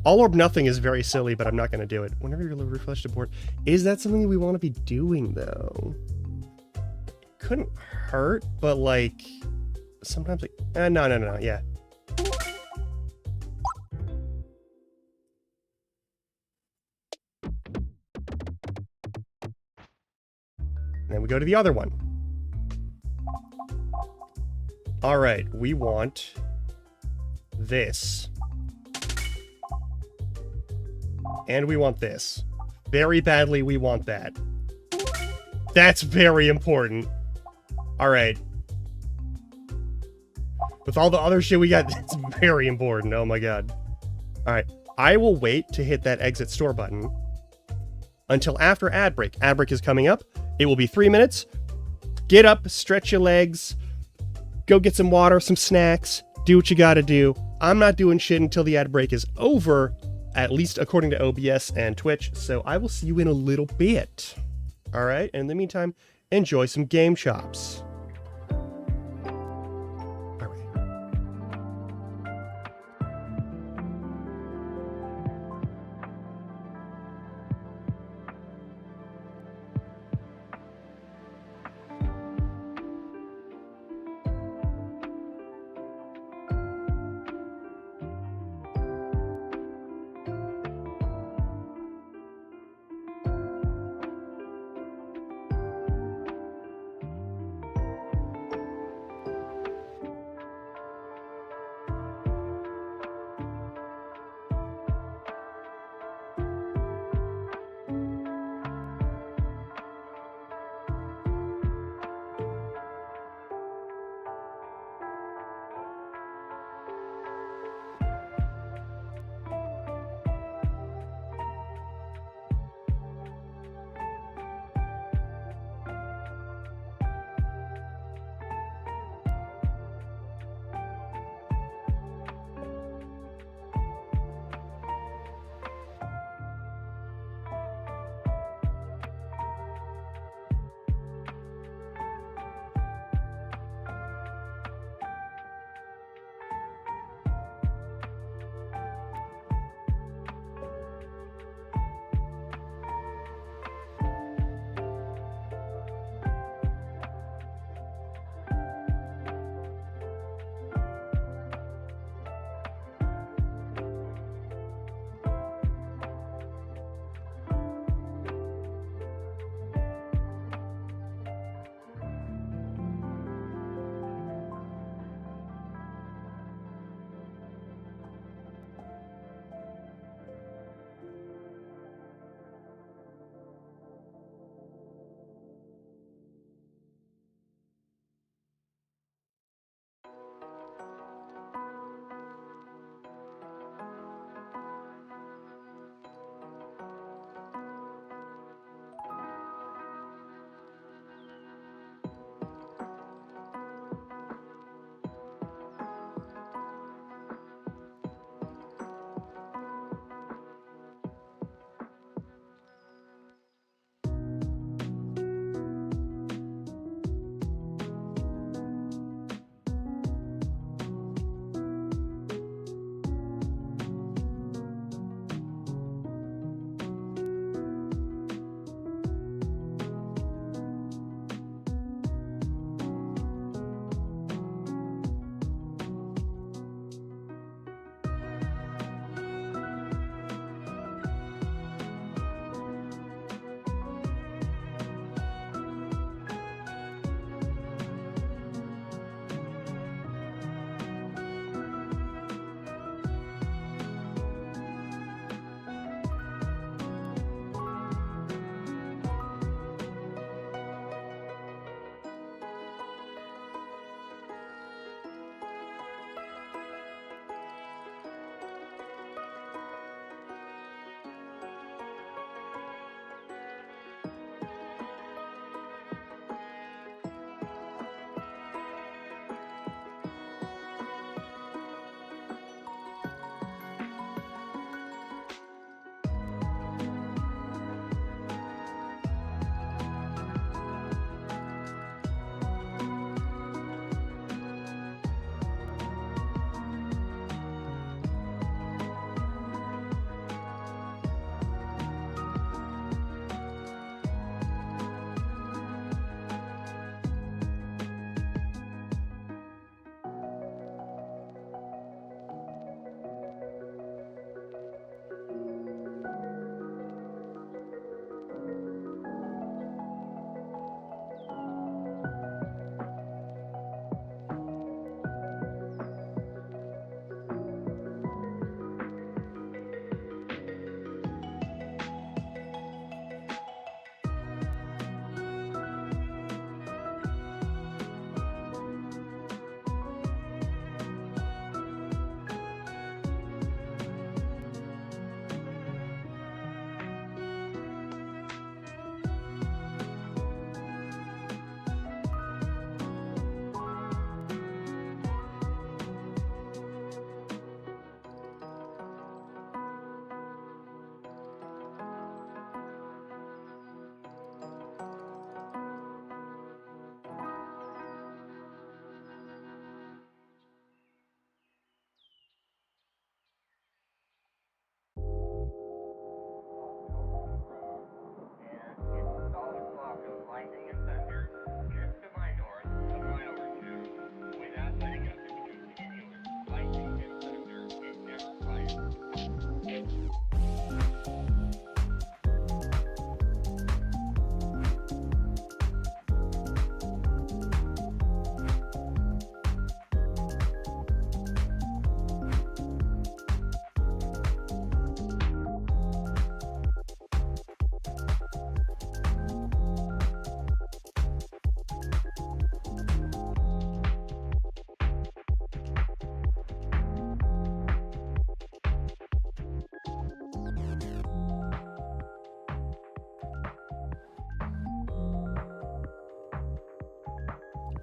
All or nothing is very silly, but I'm not going to do it. Whenever you refresh the board, is that something we want to be doing, though? Couldn't hurt, but, like, sometimes, like, no, yeah. And then we go to the other one. All right, we want this. And we want this. Very badly, we want that. That's very important. Alright. With all the other shit we got, that's very important. Oh my god. Alright. I will wait to hit that exit store button until after ad break. Ad break is coming up. It will be 3 minutes. Get up, stretch your legs, go get some water, some snacks, do what you gotta do. I'm not doing shit until the ad break is over. At least according to OBS and Twitch, so I will see you in a little bit. Alright, and in the meantime, enjoy some Game Chops.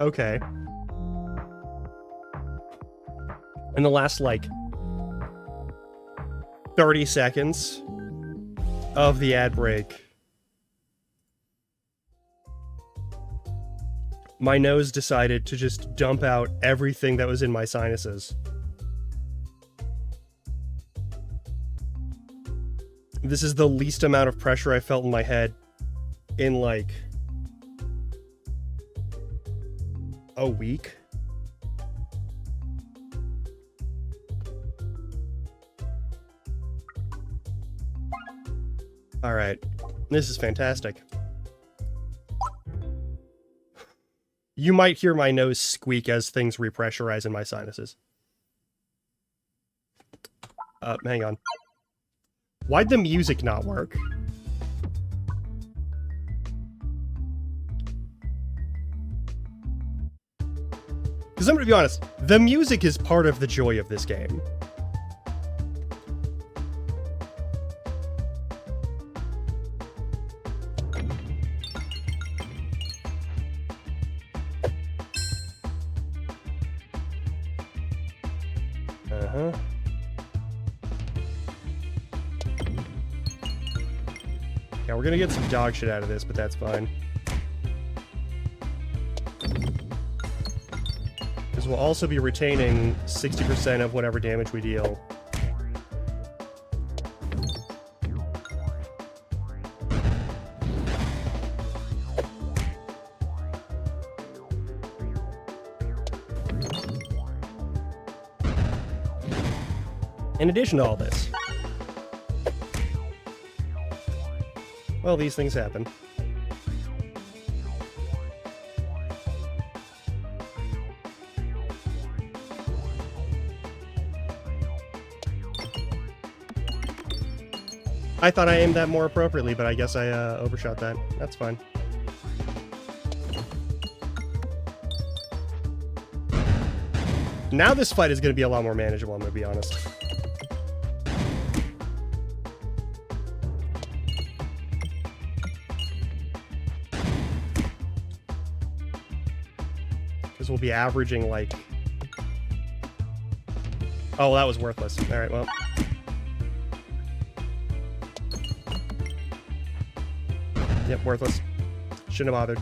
Okay. In the last, like, 30 seconds of the ad break, my nose decided to just dump out everything that was in my sinuses. This is the least amount of pressure I felt in my head in, like, a week. All right, this is fantastic. You might hear my nose squeak as things repressurize in my sinuses. Hang on. Why'd the music not work? Because I'm gonna be honest, the music is part of the joy of this game. Uh-huh. Yeah, we're gonna get some dog shit out of this, but that's fine. Because we'll also be retaining 60% of whatever damage we deal. In addition to all this, well, these things happen. I thought I aimed that more appropriately, but I guess I overshot that. That's fine. Now this fight is going to be a lot more manageable, I'm going to be honest. Because we'll be averaging, like... Oh, that was worthless. Alright, well... Yep, worthless. Shouldn't have bothered.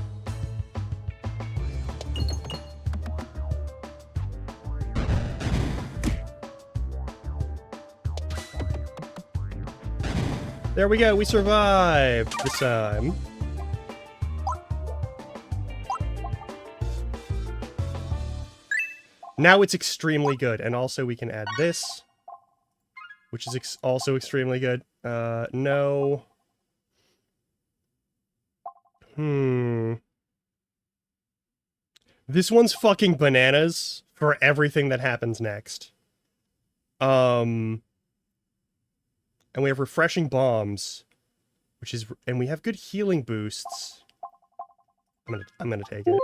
There we go, we survived this time. Now it's extremely good, and also we can add this, which is also extremely good. No... This one's fucking bananas for everything that happens next. And we have refreshing bombs, which is, and we have good healing boosts. I'm gonna take it.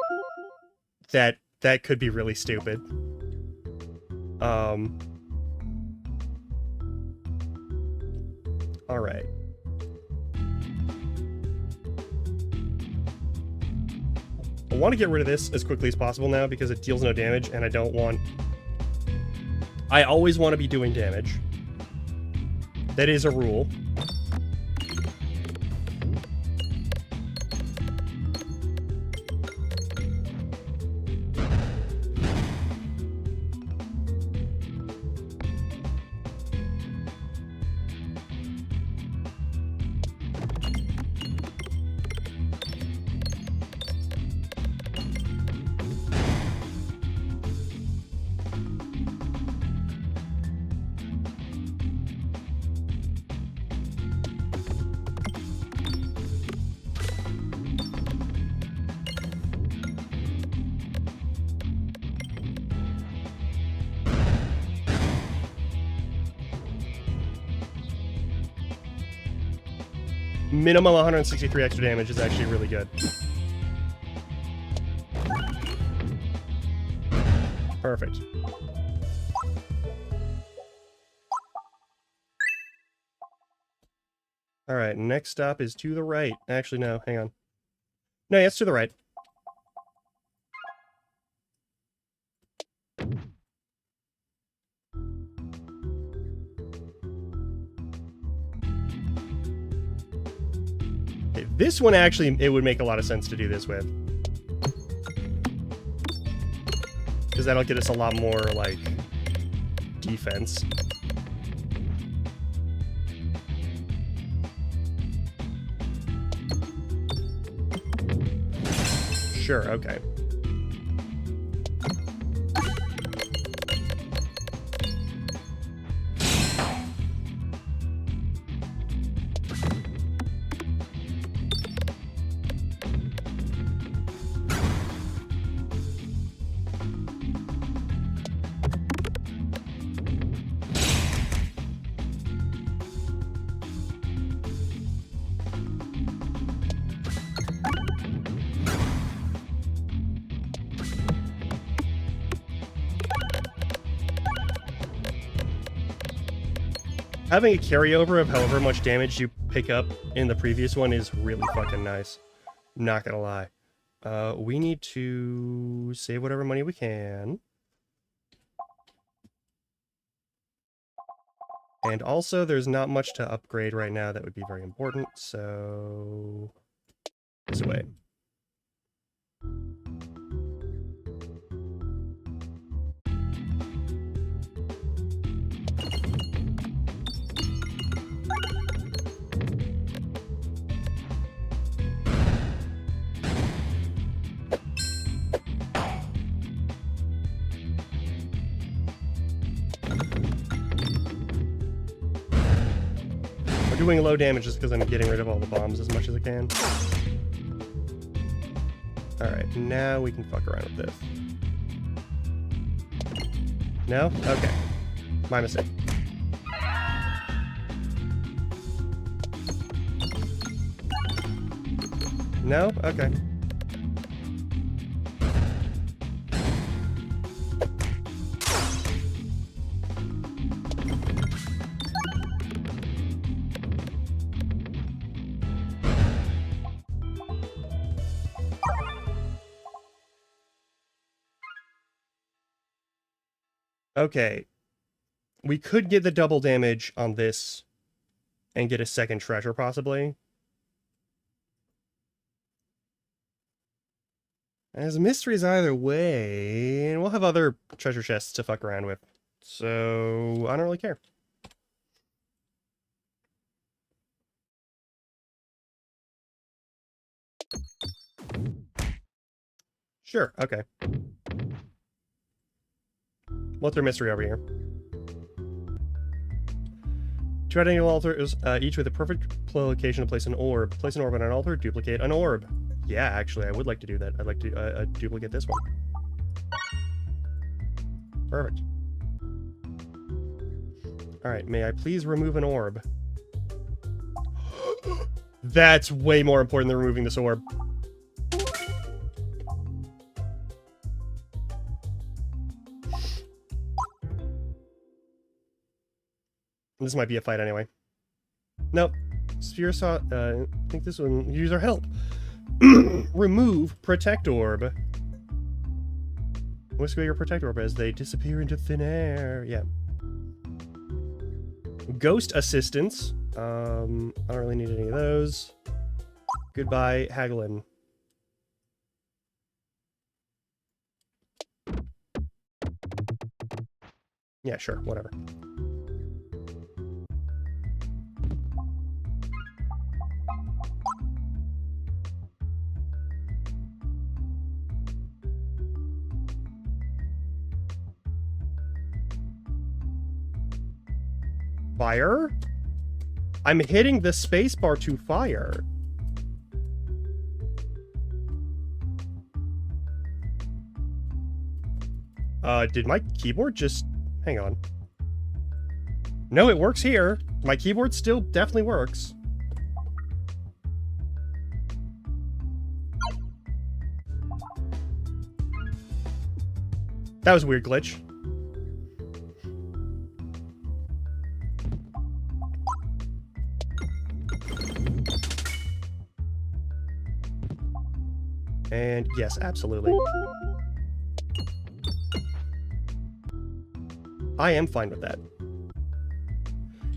That could be really stupid. All right. I want to get rid of this as quickly as possible now because it deals no damage, and I don't want... I always want to be doing damage. That is a rule. Minimum 163 extra damage is actually really good. Perfect. Alright, next stop is to the right. Actually, no, hang on. No, yeah, it's to the right. Okay, this one actually, it would make a lot of sense to do this with. Because that'll get us a lot more, like, defense. Sure, okay. Having a carryover of however much damage you pick up in the previous one is really fucking nice. Not gonna lie. We need to save whatever money we can. And also, there's not much to upgrade right now that would be very important, so... this way. Doing low damage just because I'm getting rid of all the bombs as much as I can. Alright, now we can fuck around with this. No? Okay. My mistake. No? Okay. Okay, we could get the double damage on this and get a second treasure, possibly. As mysteries either way, and we'll have other treasure chests to fuck around with, so I don't really care. Sure, okay. What's their mystery over here? Two identical altars, each with a perfect location to place an orb. Place an orb on an altar, duplicate an orb. Yeah, actually, I would like to do that. I'd like to duplicate this one. Perfect. Alright, may I please remove an orb? That's way more important than removing this orb. This might be a fight anyway. Nope. Sphere saw. I think this one. Use our help. Remove protect orb. Whisk away your protect orb as they disappear into thin air. Yeah. Ghost assistance. I don't really need any of those. Goodbye, Hagelin. Yeah, sure, whatever. Fire? I'm hitting the spacebar to fire. Did my keyboard just... hang on. No, it works here. My keyboard still definitely works. That was a weird glitch. And yes, absolutely. I am fine with that.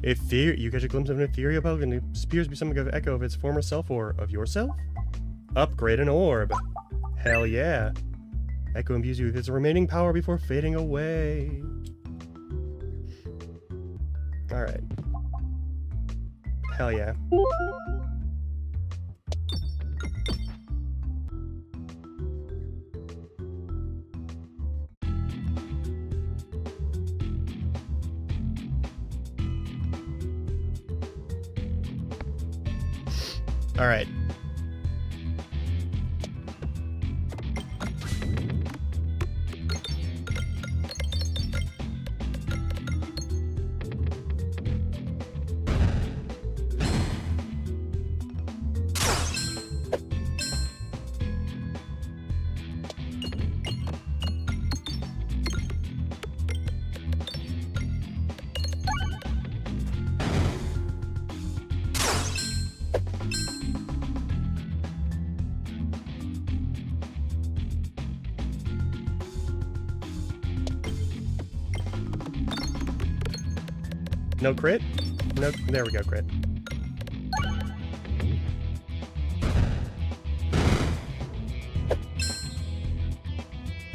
You catch a glimpse of an ethereal bug and it appears to be something of an echo of its former self or of yourself? Upgrade an orb. Hell yeah. Echo imbues you with its remaining power before fading away. Alright. Hell yeah. Alright. No crit? No, there we go, crit.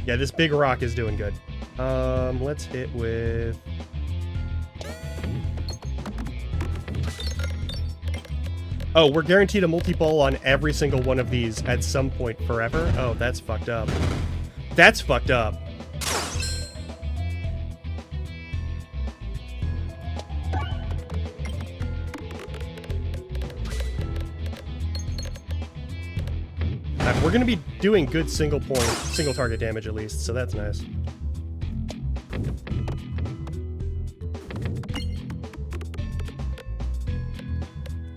Yeah, this big rock is doing good. Let's hit with... Oh, we're guaranteed a multi-ball on every single one of these at some point forever? Oh, that's fucked up. That's fucked up. We're gonna be doing good single target damage at least, so that's nice.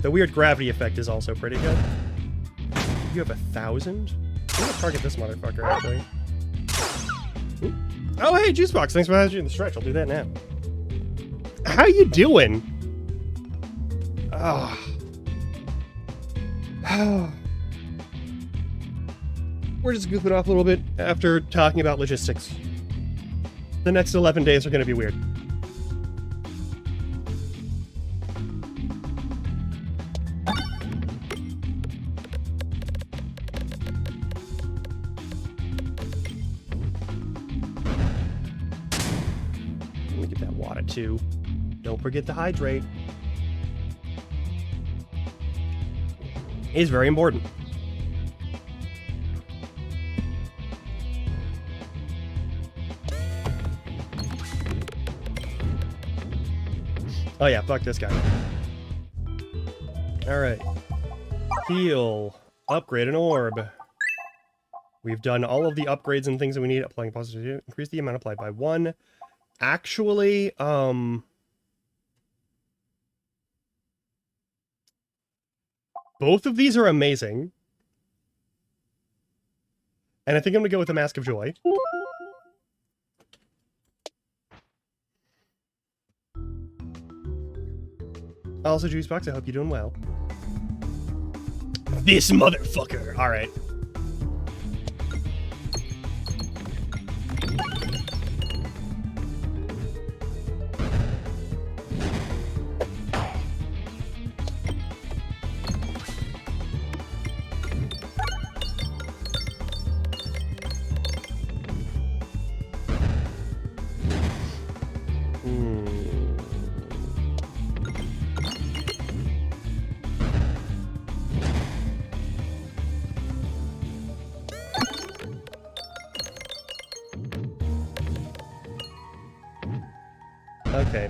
The weird gravity effect is also pretty good. You have 1,000? I'm gonna target this motherfucker, actually. Ooh. Oh, hey, Juicebox, thanks for having you in the stretch. I'll do that now. How you doing? Oh. We're just goofing off a little bit after talking about logistics. The next 11 days are going to be weird. Let me get that water too. Don't forget to hydrate. It is very important. Oh yeah, fuck this guy. Alright. Heal. Upgrade an orb. We've done all of the upgrades and things that we need. Applying positive. Increase the amount applied by 1. Actually, both of these are amazing. And I think I'm gonna go with the Mask of Joy. Also, Juicebox, I hope you're doing well. This motherfucker! Alright. Okay.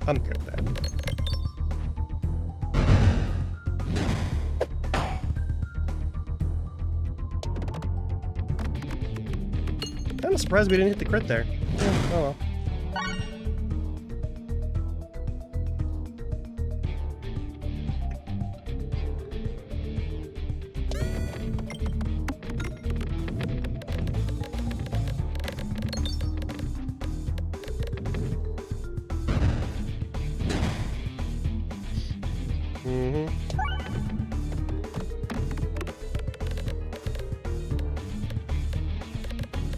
I'm good with that. I'm surprised we didn't hit the crit there. Oh well. Mm-hmm.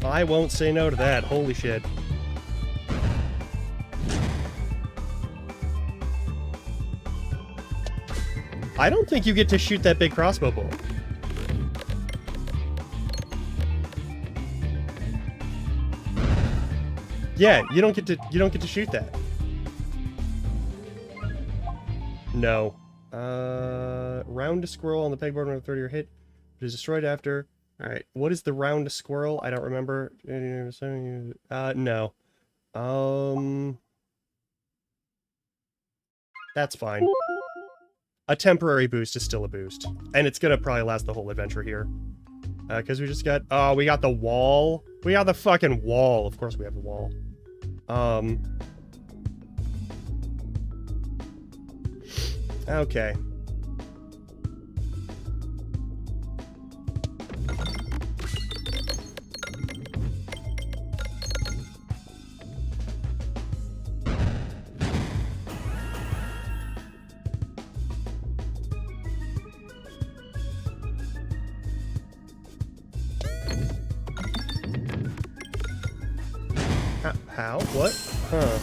I won't say no to that. Holy shit. I don't think you get to shoot that big crossbow bolt. Yeah, you don't get to shoot that. No. Round a squirrel on the pegboard when a 30 or hit. It is destroyed after. Alright, what is the round a squirrel? I don't remember. No. That's fine. A temporary boost is still a boost. And it's gonna probably last the whole adventure here. Because we just got... Oh, we got the wall. We got the fucking wall. Of course we have the wall. Okay. How? What? Huh.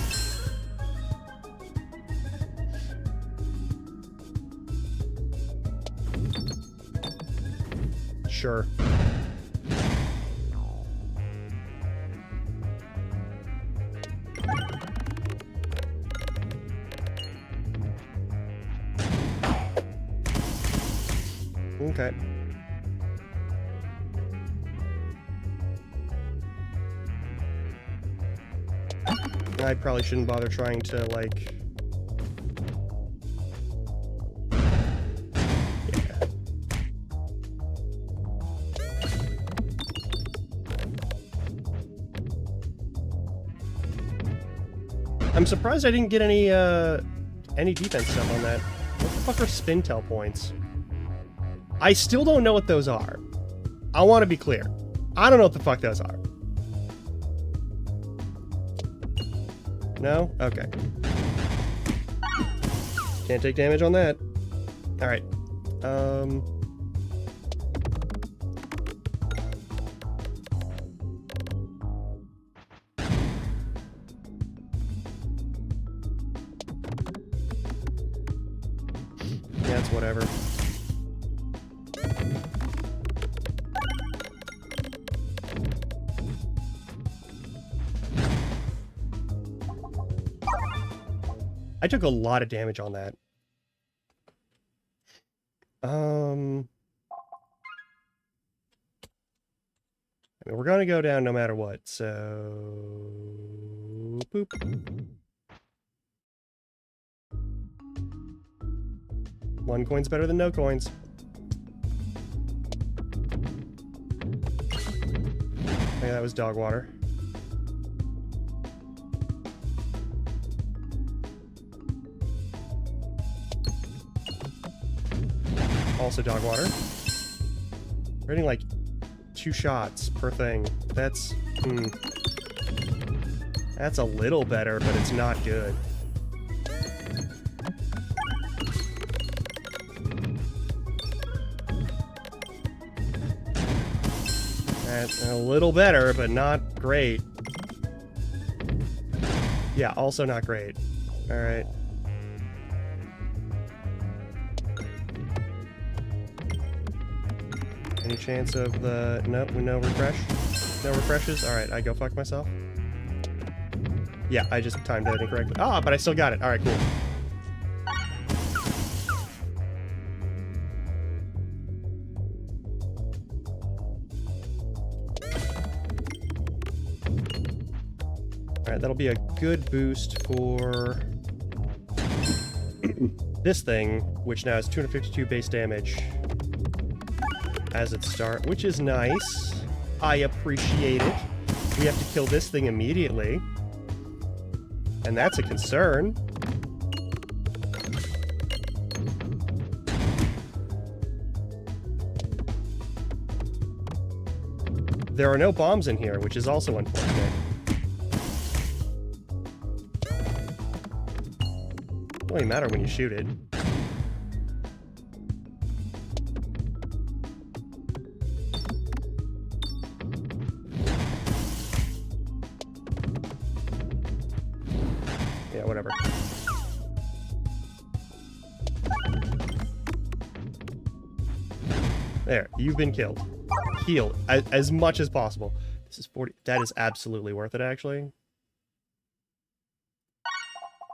Sure. Okay. I probably shouldn't bother trying to, like... Yeah. I'm surprised I didn't get any defense stuff on that. What the fuck are Spintel points? I still don't know what those are. I want to be clear. I don't know what the fuck those are. No? Okay. Can't take damage on that. Alright. Yeah, it's whatever. I took a lot of damage on that. I mean, we're gonna go down no matter what, so... Boop. One coin's better than no coins. Okay, that was dog water. Also dog water. We're getting like 2 shots per thing. That's that's a little better, but it's not good. That's a little better, but not great. Yeah, also not great. All right. Any chance of the... Nope, no refresh? No refreshes? Alright, I go fuck myself. Yeah, I just timed that incorrectly. Ah, but I still got it. Alright, cool. Alright, that'll be a good boost for... this thing, which now has 252 base damage. As it starts, which is nice. I appreciate it. We have to kill this thing immediately. And that's a concern. There are no bombs in here, which is also unfortunate. It doesn't really matter when you shoot it. whatever. There, you've been killed. Healed as much as possible. This is 40. That is absolutely worth it, actually.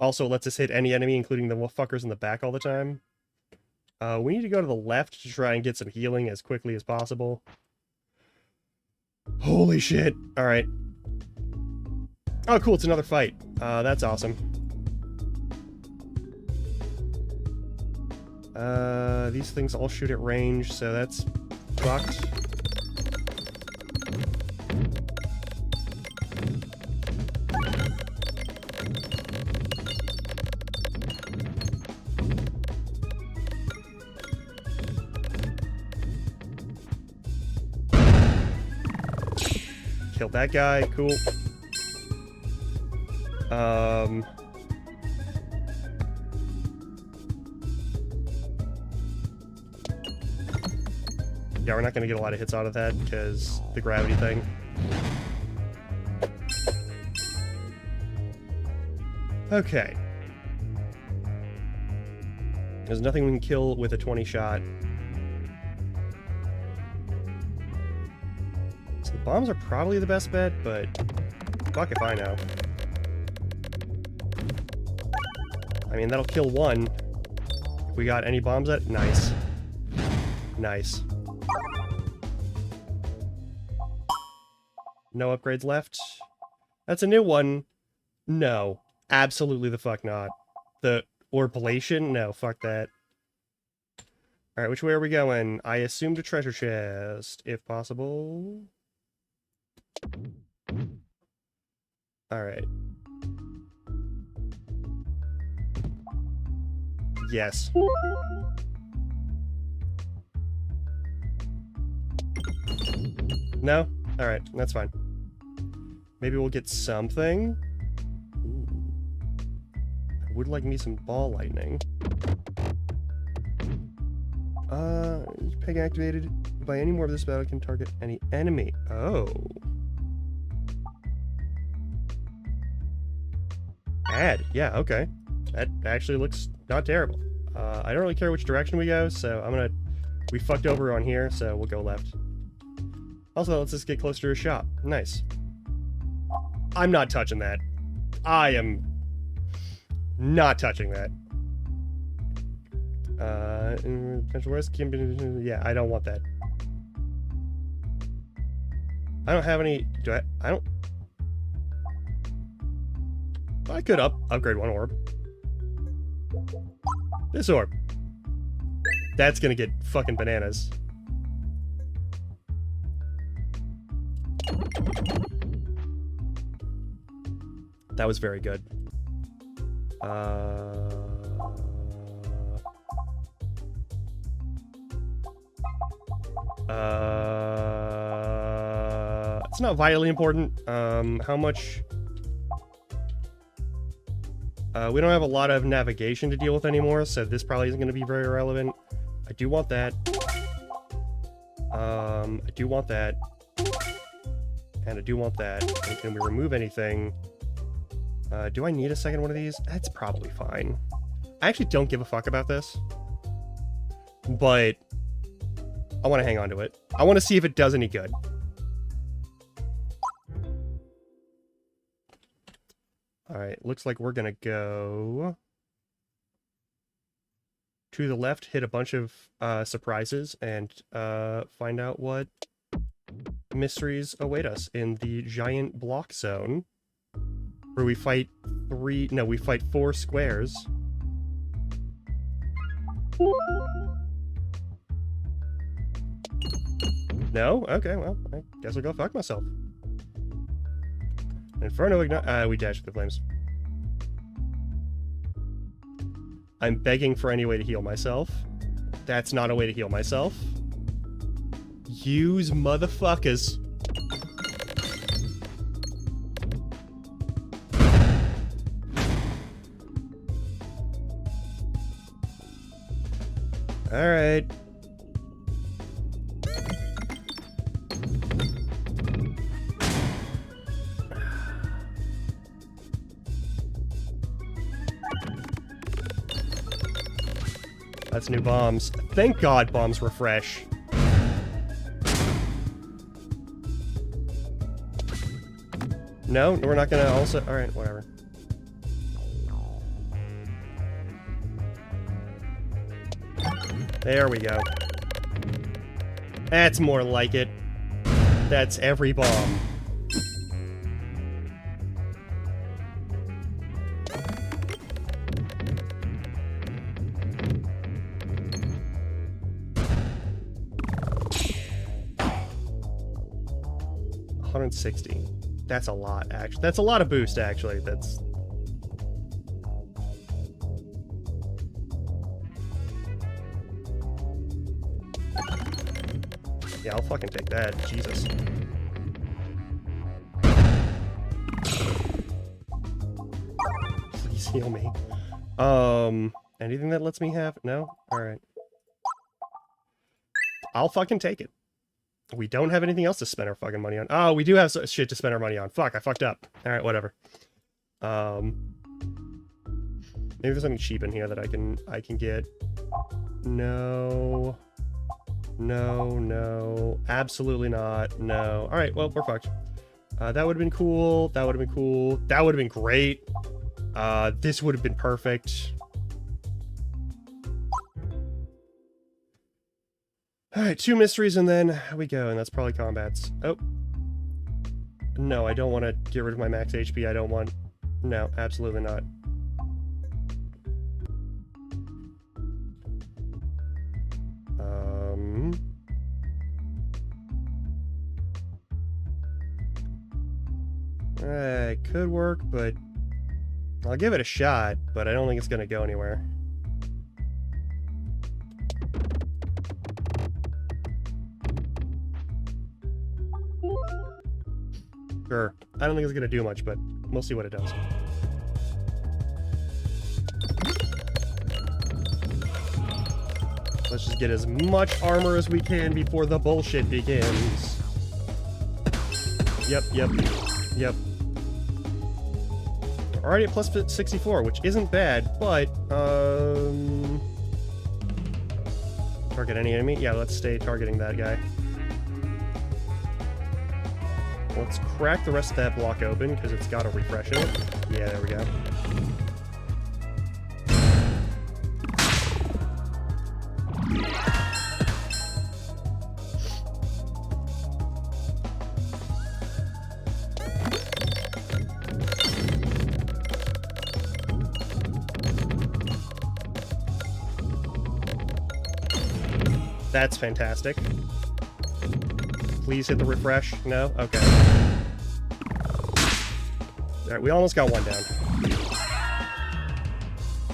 Also, lets us hit any enemy, including the fuckers in the back all the time. We need to go to the left to try and get some healing as quickly as possible. Holy shit. Alright. Oh, cool, it's another fight. That's awesome. These things all shoot at range, so that's fucked. Killed that guy, cool. Yeah, we're not going to get a lot of hits out of that because the gravity thing. Okay. There's nothing we can kill with a 20 shot. So the bombs are probably the best bet, but fuck if I know. I mean, that'll kill one. If we got any bombs at... Nice. Nice. No upgrades left. That's a new one. No. Absolutely the fuck not. The Orpalation? No, fuck that. Alright, which way are we going? I assume to treasure chest, if possible. Alright. Yes. No? Alright, that's fine. Maybe we'll get something. Ooh. I would like me some ball lightning. Peg activated. By any more of this battle can target any enemy. Oh. Add. Yeah, okay. That actually looks not terrible. I don't really care which direction we go, so I'm gonna... We fucked over on here, so we'll go left. Also, let's just get closer to a shop. Nice. I'm not touching that. I am not touching that. Potential risk can be... Yeah, I don't want that. I don't have any... Do I... I don't... I could upgrade one orb. This orb. That's gonna get fucking bananas. That was very good. It's not vitally important. How much... we don't have a lot of navigation to deal with anymore, so this probably isn't going to be very relevant. I do want that. I do want that. And I do want that. And can we remove anything? Do I need a second one of these? That's probably fine. I actually don't give a fuck about this. But I want to hang on to it. I want to see if it does any good. Alright, looks like we're gonna go to the left, hit a bunch of surprises, and find out what mysteries await us in the giant block zone, where we fight we fight 4 squares. No? Okay, well, I guess I'll go fuck myself. Inferno ignite. We dashed the flames. I'm begging for any way to heal myself. That's not a way to heal myself. Use motherfuckers. Alright. That's new bombs. Thank God bombs refresh. No, we're not gonna also... Alright, whatever. There we go. That's more like it. That's every bomb. $160. That's a lot, actually. That's a lot of boost, actually. That's... Yeah, I'll fucking take that. Jesus. Please heal me. Anything that lets me have? No? Alright. I'll fucking take it. We don't have anything else to spend our fucking money on. Oh, we do have shit to spend our money on. Fuck, I fucked up. Alright, whatever. Maybe there's something cheap in here that I can get. No. No, no. Absolutely not. No. Alright, well, we're fucked. That would have been cool. That would have been cool. That would have been great. This would have been perfect. Alright, 2 mysteries and then we go, and that's probably combats. Oh. No, I don't want to get rid of my max HP. I don't want... No, absolutely not. It could work, but... I'll give it a shot, but I don't think it's going to go anywhere. Sure. I don't think it's going to do much, but we'll see what it does. Let's just get as much armor as we can before the bullshit begins. Yep, yep, yep. Already at plus 64, which isn't bad, but, target any enemy? Yeah, let's stay targeting that guy. Let's crack the rest of that block open, because it's got a refresh in it. Yeah, there we go. That's fantastic. Please hit the refresh. No? Okay. Alright, we almost got one down.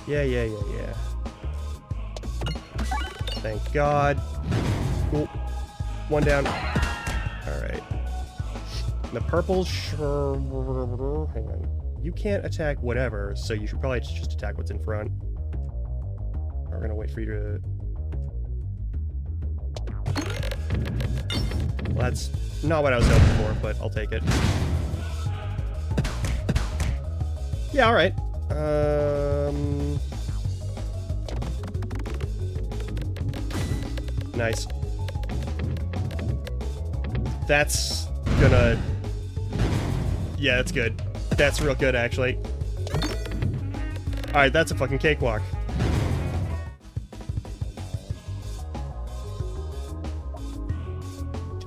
Yeah, yeah, yeah, yeah. Thank God. Cool. One down. Alright. The purple hang on. You can't attack whatever, so you should probably just attack what's in front. We're gonna wait for you to... Well, that's not what I was hoping for, but I'll take it. Yeah, alright. Nice. That's gonna... Yeah, that's good. That's real good, actually. Alright, that's a fucking cakewalk.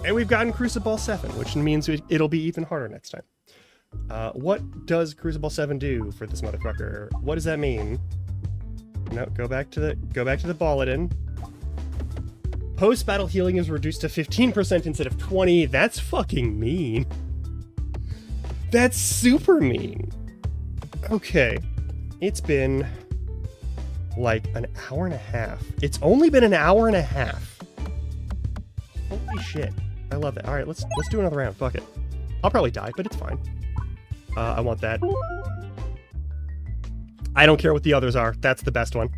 And we've gotten Crucible 7, which means it'll be even harder next time. What does Crucible 7 do for this motherfucker? What does that mean? No, go back to the Balladin. Post-battle healing is reduced to 15% instead of 20. That's fucking mean. That's super mean. Okay. It's been like an hour and a half. It's only been an hour and a half. Holy shit. I love that. Alright, let's do another round. Fuck it. I'll probably die, but it's fine. I want that. I don't care what the others are. That's the best one.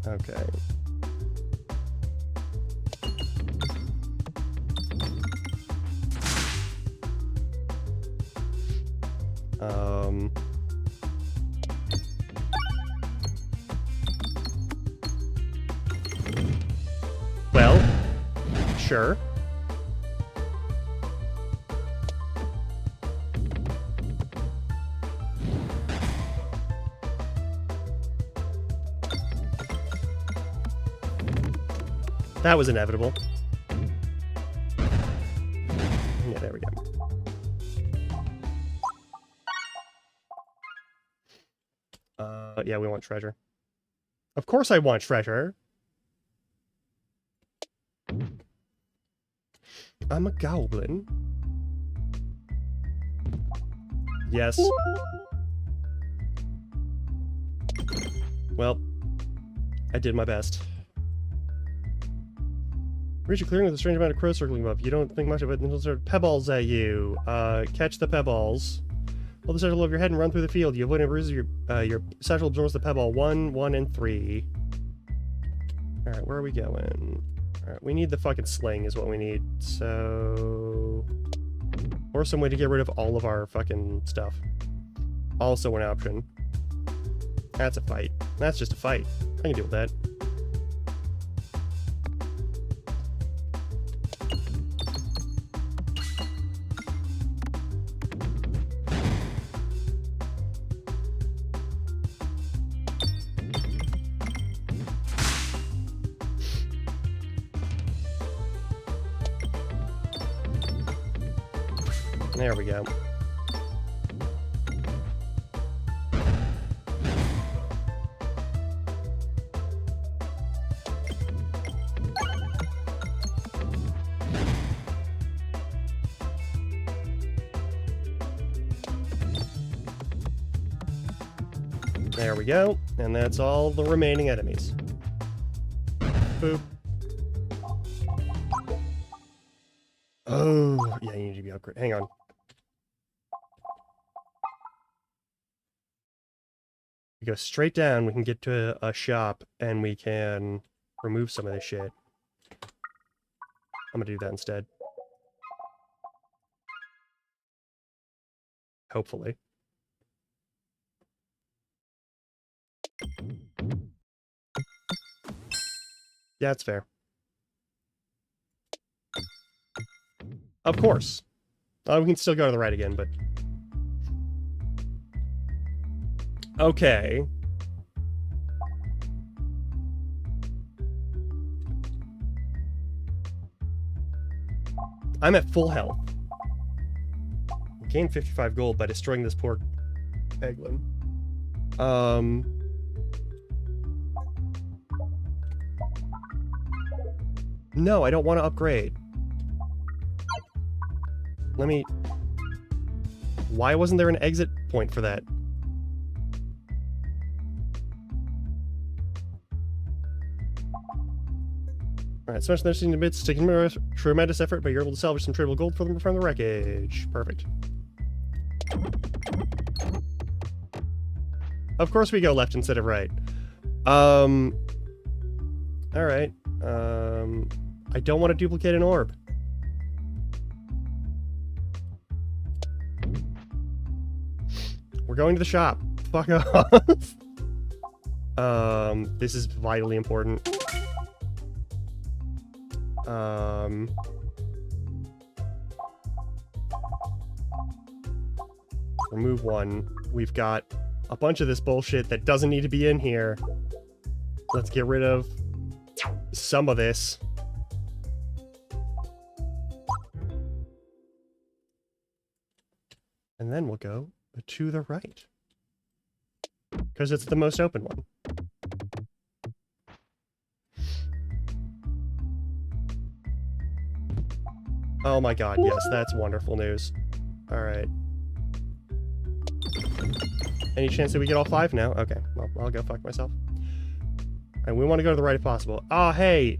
Okay. Well, sure. That was inevitable. Yeah, there we go. Yeah, we want treasure. Of course I want treasure. I'm a goblin. Yes. Well, I did my best. Reach a clearing with a strange amount of crows circling above. You don't think much of it until start pebbles at you. Catch the pebbles. Hold the satchel over your head and run through the field. You avoid and bruises your satchel absorbs the pebble. 1, 1, and 3. Alright, where are we going? Alright, we need the fucking sling is what we need. So... Or some way to get rid of all of our fucking stuff. Also an option. That's a fight. That's just a fight. I can deal with that. There we go. There we go. And that's all the remaining enemies. Boop. Oh, yeah, you need to be upgraded. Hang on. We go straight down, we can get to a shop, and we can remove some of this shit. I'm gonna do that instead. Hopefully. Yeah, it's fair. Of course. We can still go to the right again, but... Okay. I'm at full health. Gained 55 gold by destroying this poor Eglin. No, I don't want to upgrade. Let me... Why wasn't there an exit point for that? Alright, smash the in the bits, taking tremendous effort, but you're able to salvage some tradable gold from the wreckage. Perfect. Of course we go left instead of right. Alright. I don't want to duplicate an orb. We're going to the shop. Fuck off. This is vitally important. Remove one. We've got a bunch of this bullshit that doesn't need to be in here. Let's get rid of some of this. And then we'll go to the right. Because it's the most open one. Oh my god, yes, that's wonderful news. Alright. Any chance that we get all 5 now? Okay, well, I'll go fuck myself. And we want to go to the right if possible. Oh, hey!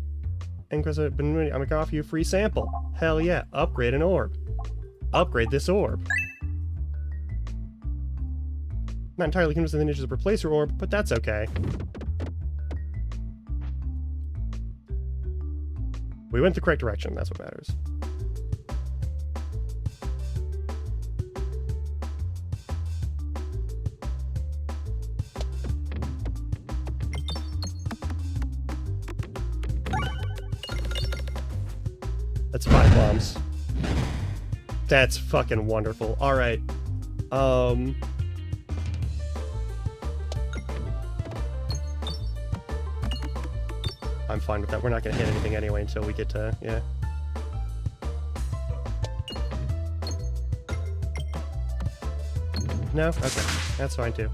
I'm gonna offer you a free sample. Hell yeah, upgrade an orb. Upgrade this orb. Not entirely convinced that the ninjas replace your orb, but that's okay. We went the correct direction, that's what matters. bombs. That's fucking wonderful. Alright. I'm fine with that. We're not gonna hit anything anyway until we get to... yeah. No? Okay. That's fine too.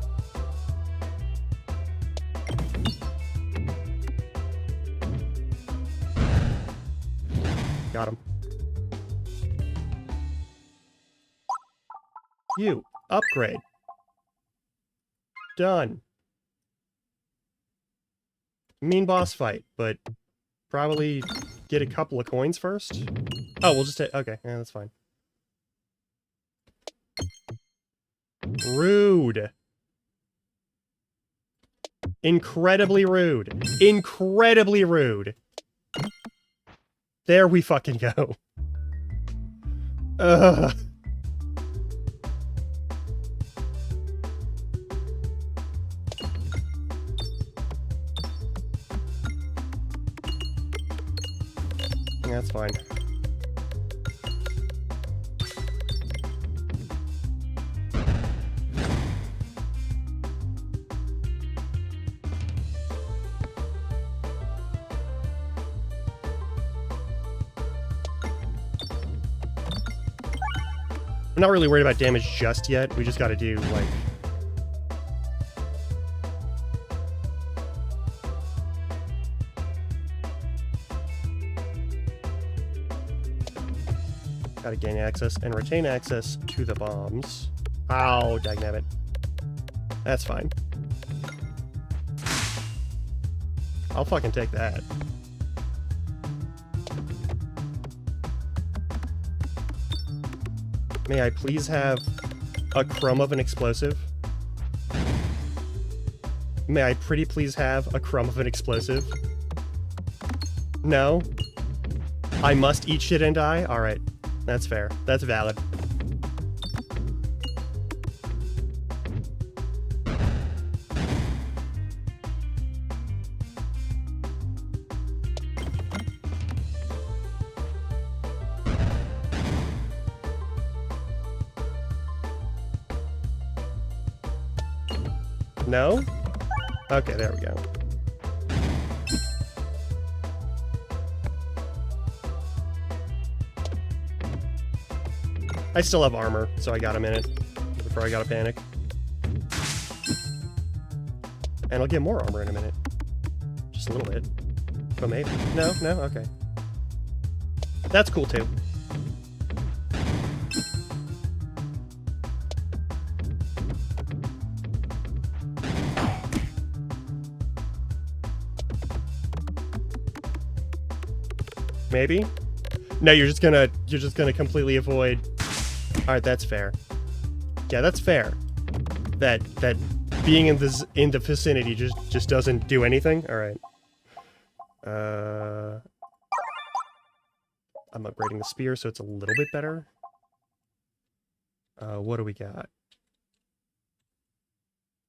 Got him. You. Upgrade. Done. Mean boss fight, but probably get a couple of coins first. Oh, we'll just take... okay, yeah, that's fine. Rude. Incredibly rude. Incredibly rude. There we fucking go. Ugh. That's fine. I'm not really worried about damage just yet. We just gotta do, like... gotta gain access and retain access to the bombs. Ow, dagnabbit. That's fine. I'll fucking take that. May I please have a crumb of an explosive? May I pretty please have a crumb of an explosive? No? I must eat shit and die? Alright. That's fair. That's valid. No? Okay, there we go. I still have armor, so I got a minute before I gotta panic. And I'll get more armor in a minute. Just a little bit. But maybe. No? No? Okay. That's cool too. Maybe? No, you're just gonna completely avoid. Alright, that's fair. Yeah, that's fair. That being in the vicinity just doesn't do anything. Alright. I'm upgrading the spear so it's a little bit better. What do we got?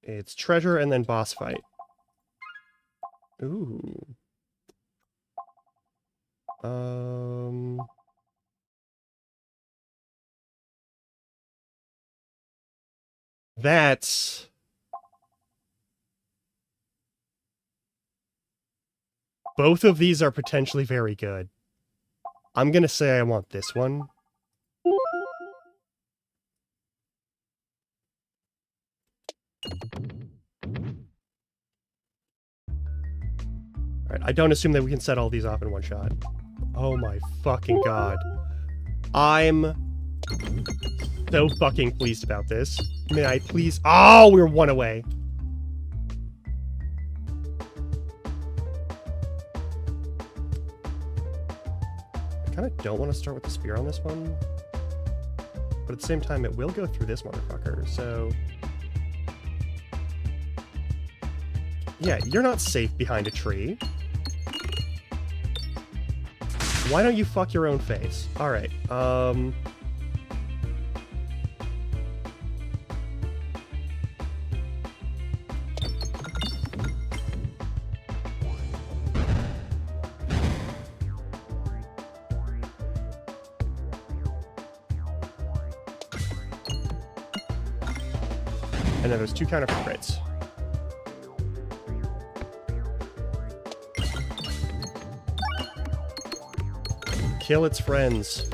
It's treasure and then boss fight. Ooh. That's... both of these are potentially very good. I'm gonna say I want this one. Alright, I don't assume that we can set all these off in one shot. Oh my fucking god. I'm so fucking pleased about this. May I please... oh, we're one away. I kind of don't want to start with the spear on this one. But at the same time, it will go through this motherfucker, so... yeah, you're not safe behind a tree. Why don't you fuck your own face? Alright, And then there's 2 counter for crits. Kill its friends.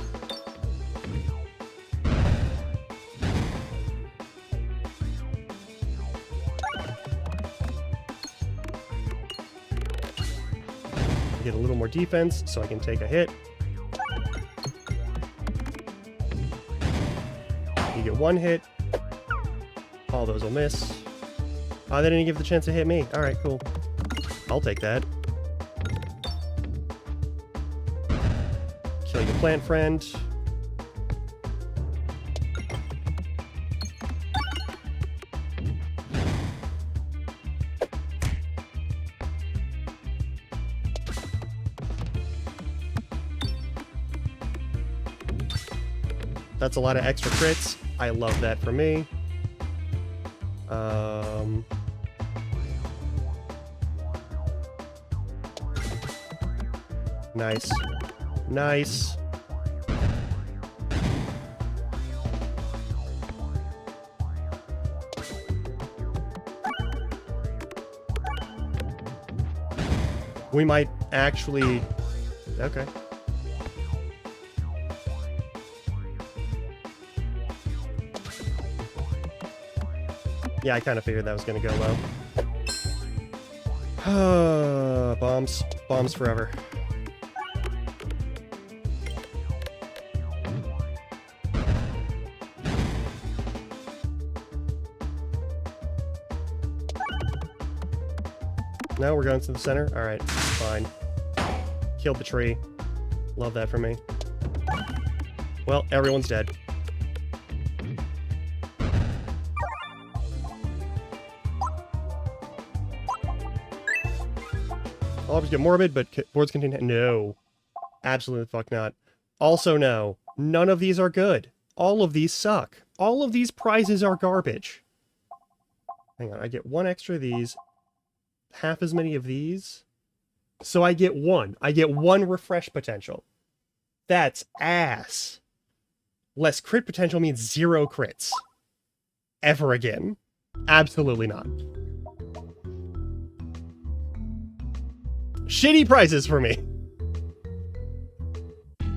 Get a little more defense so I can take a hit. You get 1 hit. All those will miss. Oh, they didn't give the chance to hit me. Alright, cool. I'll take that. Kill your plant friend. That's a lot of extra crits. I love that for me. Nice. Nice. We might actually... Okay. Yeah, I kind of figured that was going to go low. Bombs. Bombs forever. No, we're going to the center? Alright, fine. Killed the tree. Love that for me. Well, everyone's dead. I'll always get morbid, but boards contain... No. Absolutely fuck not. Also no. None of these are good. All of these suck. All of these prizes are garbage. Hang on, I get 1 extra of these. Half as many of these. So I get 1. I get 1 refresh potential. That's ass. Less crit potential means 0 crits. Ever again. Absolutely not. Shitty prizes for me.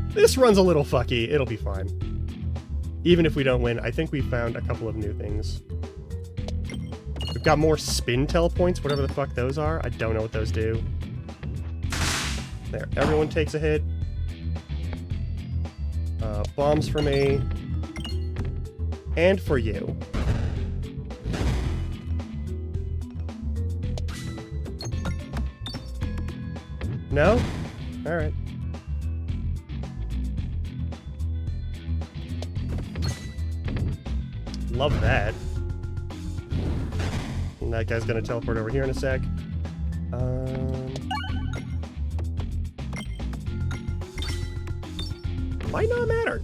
This run's a little fucky. It'll be fine. Even if we don't win, I think we found a couple of new things. We've got more spin tel points, whatever the fuck those are. I don't know what those do. There, everyone takes a hit. Bombs for me. And for you. No? Alright. Love that. And that guy's gonna teleport over here in a sec. Might not matter.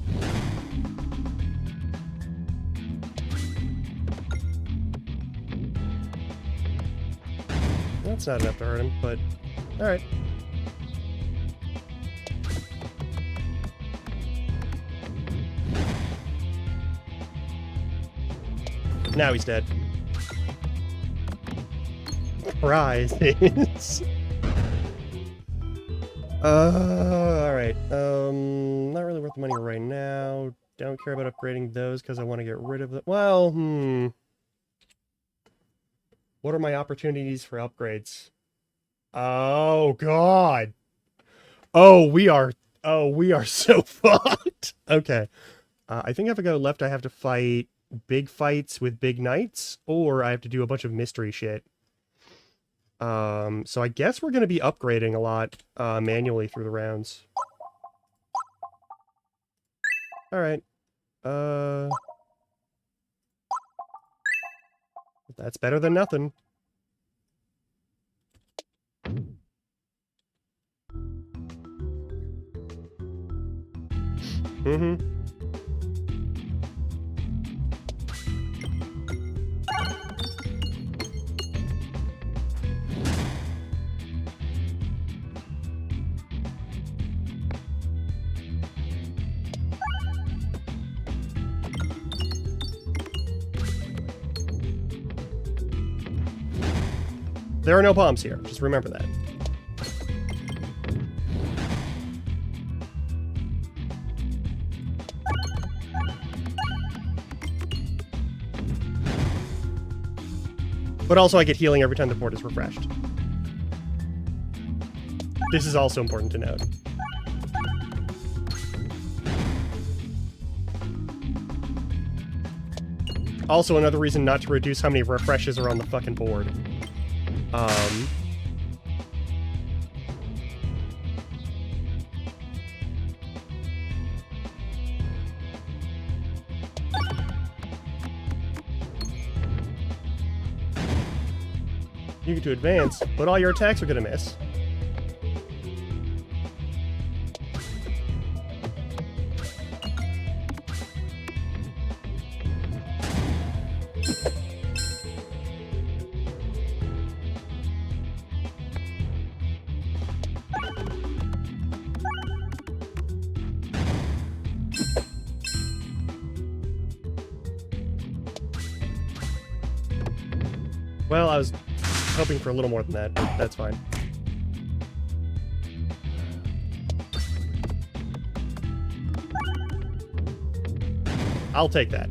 That's not enough to hurt him, but alright. Now he's dead. Prizes. Alright. Not really worth the money right now. Don't care about upgrading those because I want to get rid of them. Well, What are my opportunities for upgrades? Oh, God. Oh, we are so fucked. Okay. I think if I go left, I have to fight big fights with big knights, or I have to do a bunch of mystery shit. So I guess we're going to be upgrading a lot manually through the rounds. Alright. That's better than nothing. Mm-hmm. There are no bombs here. Just remember that. But also I get healing every time the port is refreshed. This is also important to note. Also another reason not to reduce how many refreshes are on the fucking board. You get to advance, but all your attacks are gonna miss. Well, I was hoping for a little more than that, but that's fine. I'll take that.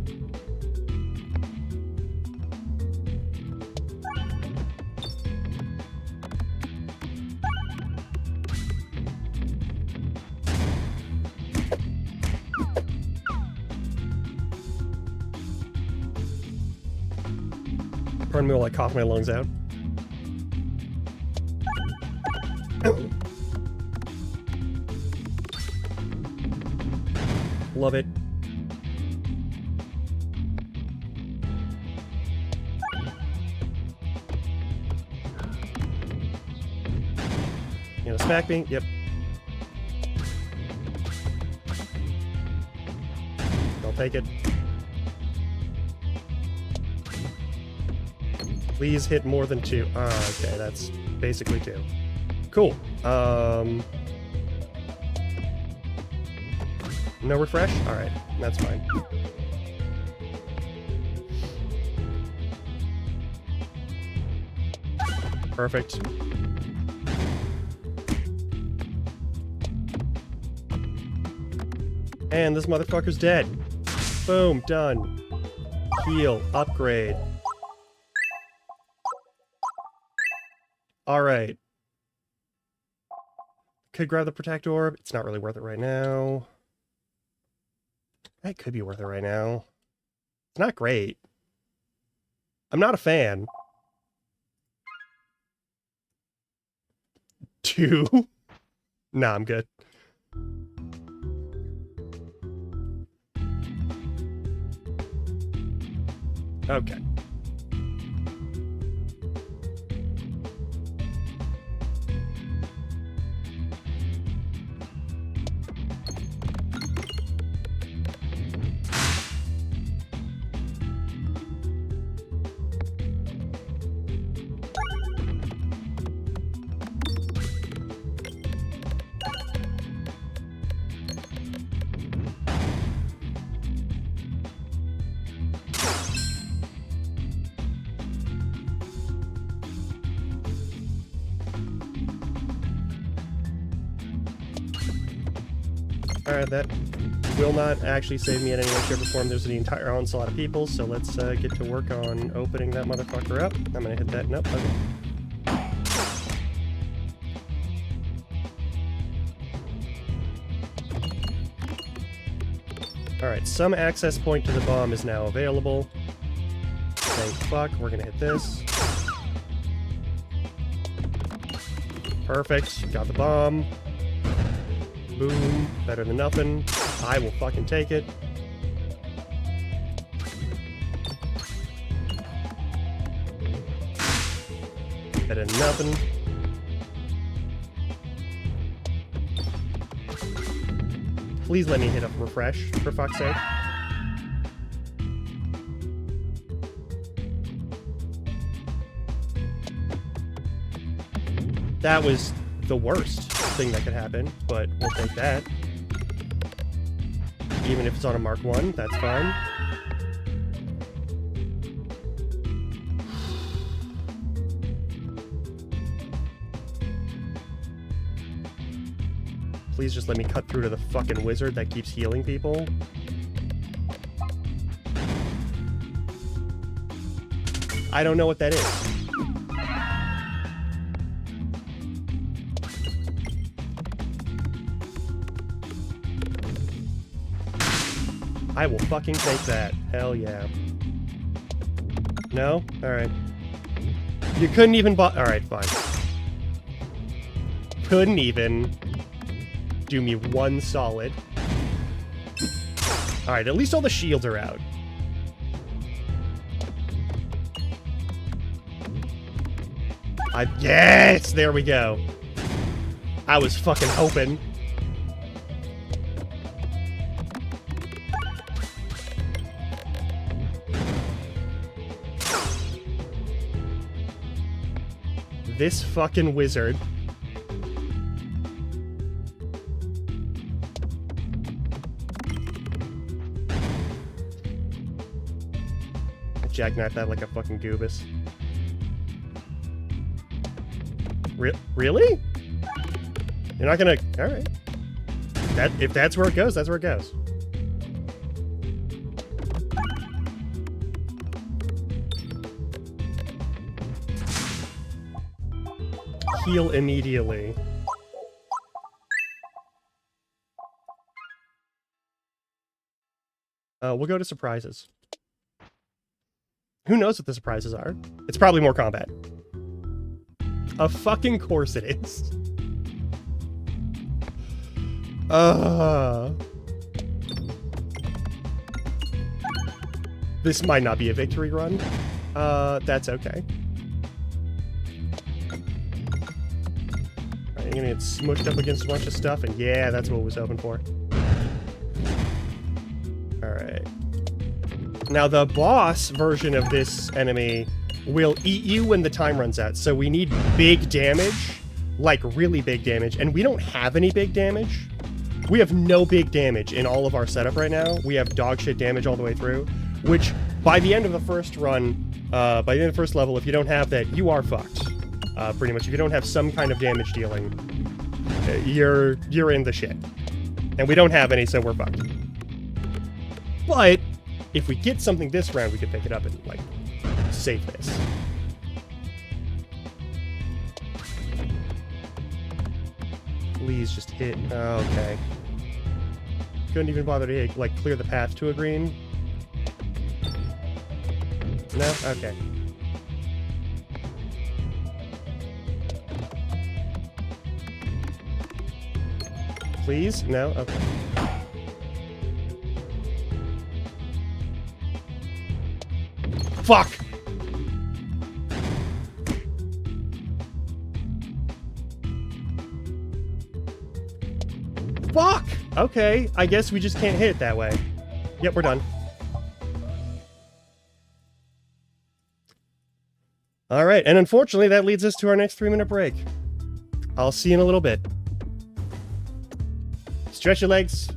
Pardon me while I cough my lungs out. Love it. You know, smack me? Yep. I'll take it. Please hit more than 2. Okay, that's basically 2. Cool. No refresh? Alright, that's fine. Perfect. And this motherfucker's dead. Boom, done. Heal, upgrade. Alright. Could grab the Protect Orb. It's not really worth it right now. It could be worth it right now. It's not great. I'm not a fan. 2? Nah, I'm good. Okay. Alright, that will not actually save me in any way, shape, or form. There's an entire onslaught of people, so let's get to work on opening that motherfucker up. I'm gonna hit that. Nope, okay. Alright, some access point to the bomb is now available. Thank fuck, we're gonna hit this. Perfect, got the bomb. Boom, better than nothing. I will fucking take it. Better than nothing. Please let me hit a refresh, for fuck's sake. That was the worst thing that could happen, but we'll take that. Even if it's on a Mark 1, that's fine. Please just let me cut through to the fucking wizard that keeps healing people. I don't know what that is. I will fucking take that. Hell yeah. No? Alright. You couldn't even alright, fine. Couldn't even do me one solid. Alright, at least all the shields are out. Yes! There we go. I was fucking hoping. This fucking wizard. Jackknife that like a fucking goobus. Really? You're not gonna... Alright. If that's where it goes, that's where it goes. Heal immediately. We'll go to surprises. Who knows what the surprises are? It's probably more combat. Of fucking course it is. This might not be a victory run. That's okay. Alright, you're gonna get smushed up against a bunch of stuff, and yeah, that's what I was hoping for. Alright. Now, the boss version of this enemy will eat you when the time runs out, so we need big damage, like really big damage, and we don't have any big damage. We have no big damage in all of our setup right now. We have dog shit damage all the way through, which by the end of the first run, by the end of the first level, if you don't have that, you are fucked. Pretty much, if you don't have some kind of damage dealing, you're in the shit. And we don't have any, so we're fucked. But if we get something this round, we could pick it up and, like, save this. Please just hit. Oh, okay. Couldn't even bother to hit, like, clear the path to a green. No? Okay. Please? No? Okay. Fuck! Fuck! Okay, I guess we just can't hit it that way. Yep, we're done. Alright, and unfortunately that leads us to our next 3-minute break. I'll see you in a little bit. Stretch your legs,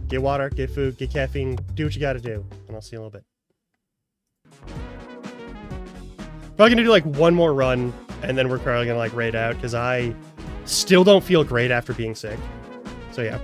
get water, get food, get caffeine, do what you gotta do, and I'll see you in a little bit. Probably gonna do like one more run, and then we're probably gonna like raid out, because I still don't feel great after being sick. So yeah.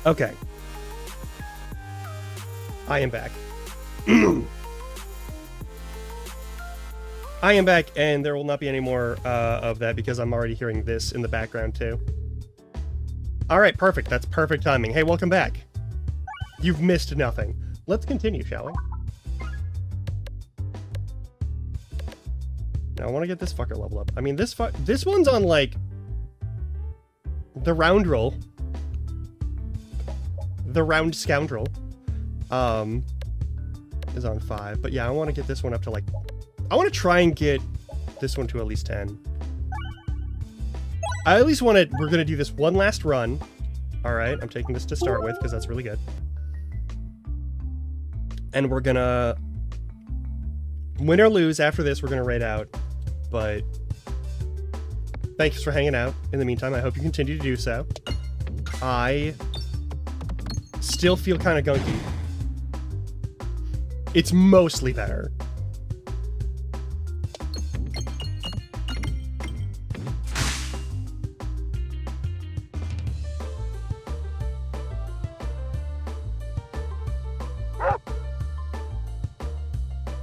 Okay. I am back. I am back, and there will not be any more of that because I'm already hearing this in the background too. Alright, perfect. That's perfect timing. Hey, welcome back. You've missed nothing. Let's continue, shall we? Now, I want to get this fucker leveled up. I mean, this one's on, like, the round roll. The round scoundrel. Is on 5. But yeah, I want to get this one up to, like... I want to try and get this one to at least 10. I at least want to... We're going to do this one last run. Alright, I'm taking this to start with, because that's really good. And we're gonna... Win or lose, after this, we're gonna raid out. But... Thanks for hanging out. In the meantime, I hope you continue to do so. I... still feel kind of gunky. It's mostly better.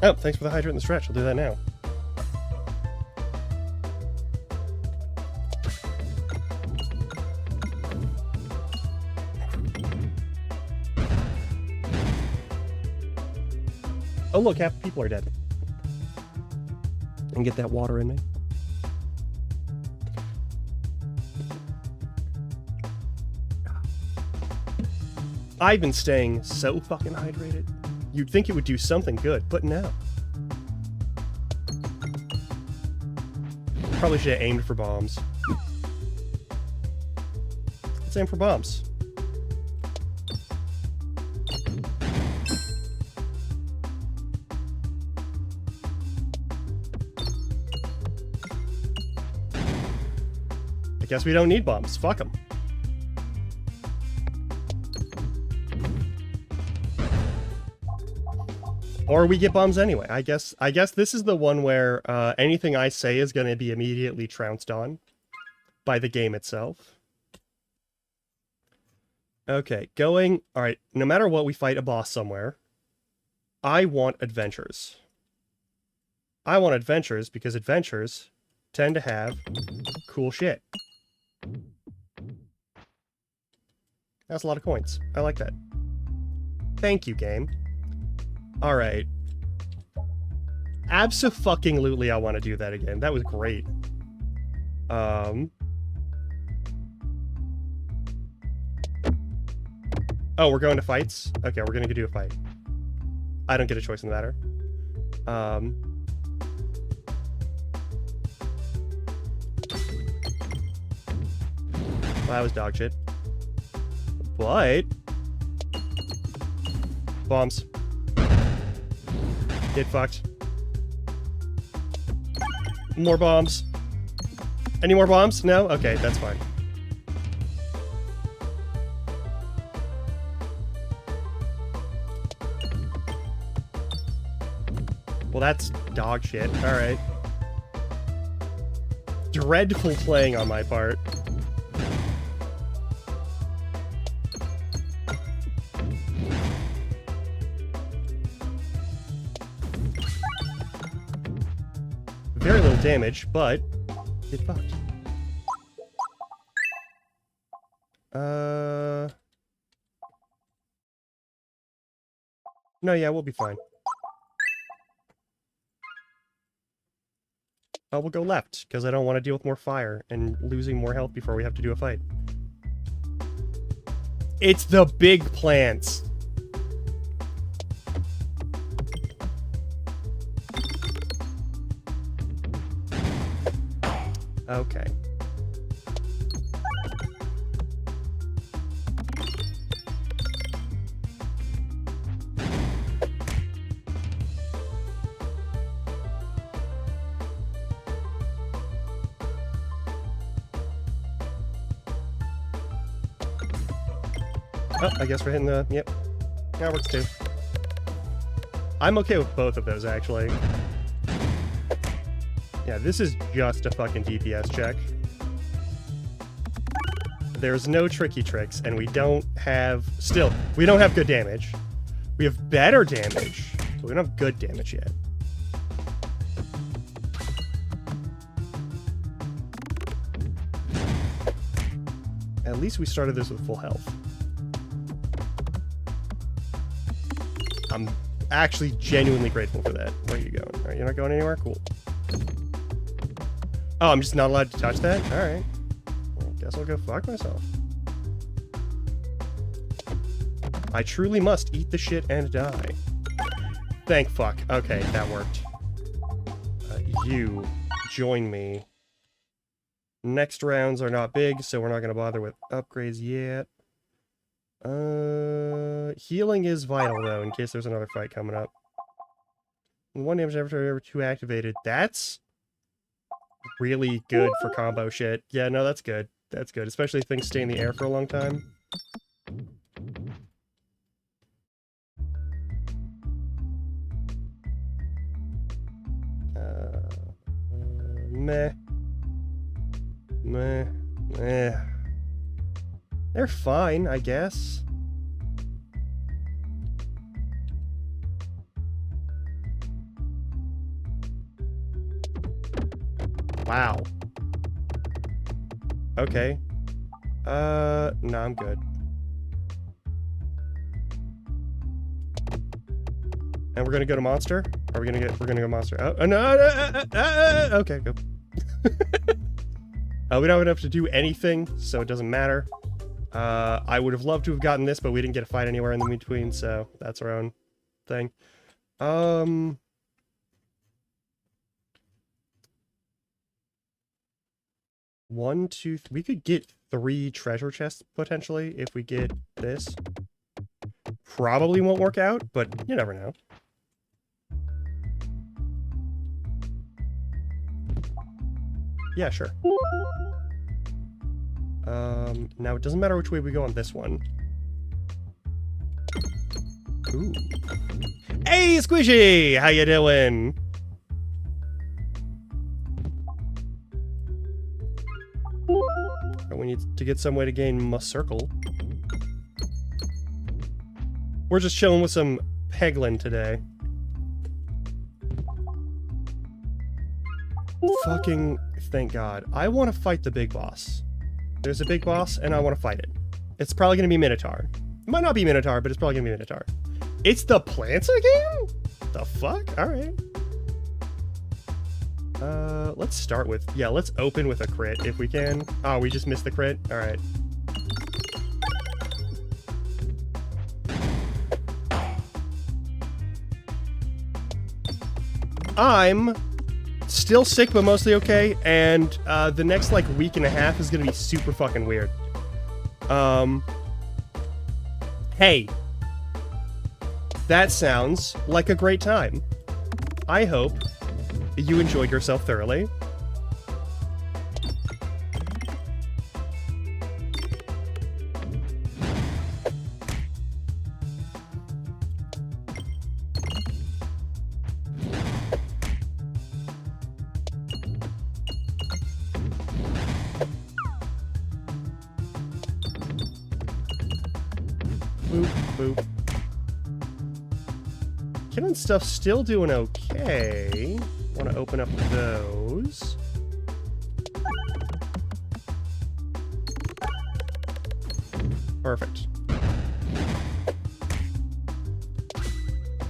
Oh, thanks for the hydrant and the stretch. I'll do that now. Oh look, half the people are dead. And get that water in me. I've been staying so fucking hydrated. You'd think it would do something good, but no. Probably should have aimed for bombs. Let's aim for bombs. I guess we don't need bombs. Fuck them. Or we get bombs anyway. I guess this is the one where anything I say is going to be immediately trounced on by the game itself. Okay, going... Alright, no matter what, we fight a boss somewhere. I want adventures. I want adventures because adventures tend to have cool shit. That's a lot of coins. I like that. Thank you, game. Alright. Abso-fucking-lutely I want to do that again. That was great. Oh, we're going to fights? Okay, we're gonna do a fight. I don't get a choice in the matter. Well, that was dog shit. But... bombs. Get fucked. More bombs. Any more bombs? No? Okay, that's fine. Well, that's dog shit. Alright. Dreadful playing on my part. Very little damage, but get fucked. No, yeah, we'll be fine. We'll go left, because I don't want to deal with more fire and losing more health before we have to do a fight. It's the big plants! Okay. Oh, I guess we're hitting the... Yep. That works too. I'm okay with both of those, actually. Yeah, this is just a fucking DPS check. There's no tricky tricks, and we don't have good damage. We have better damage, but we don't have good damage yet. At least we started this with full health. I'm actually genuinely grateful for that. Where are you going? All right, you're not going anywhere? Cool. Oh, I'm just not allowed to touch that? Alright. Well, guess I'll go fuck myself. I truly must eat the shit and die. Thank fuck. Okay, that worked. You join me. Next rounds are not big, so we're not going to bother with upgrades yet. Healing is vital, though, in case there's another fight coming up. 1 damage every 2 activated. That's really good for combo shit. Yeah, no, that's good. That's good, especially if things stay in the air for a long time. Meh. Meh. Meh. They're fine, I guess. Wow. Okay. No, I'm good. And we're gonna go to monster? Are we gonna we're gonna go monster. Oh, no, okay, go. We don't have to do anything, so it doesn't matter. I would have loved to have gotten this, but we didn't get a fight anywhere in the between, so that's our own thing. 1, 2, we could get 3 treasure chests, potentially, if we get this. Probably won't work out, but you never know. Yeah, sure. Now it doesn't matter which way we go on this one. Ooh. Hey, Squishy! How you doing? We need to get some way to gain Muscircle. We're just chilling with some Peglin today. Fucking thank God. I want to fight the big boss. There's a big boss, and I want to fight it. It's probably going to be Minotaur. It might not be Minotaur, but it's probably going to be Minotaur. It's the Plants again? The fuck? Alright. Let's start with... Yeah, let's open with a crit if we can. Oh, we just missed the crit? Alright. I'm still sick, but mostly okay, and the next, like, week and a half is gonna be super fucking weird. Hey. That sounds like a great time. I hope you enjoyed yourself thoroughly. Boop, boop. Killing stuff's still doing okay. Want to open up those. Perfect.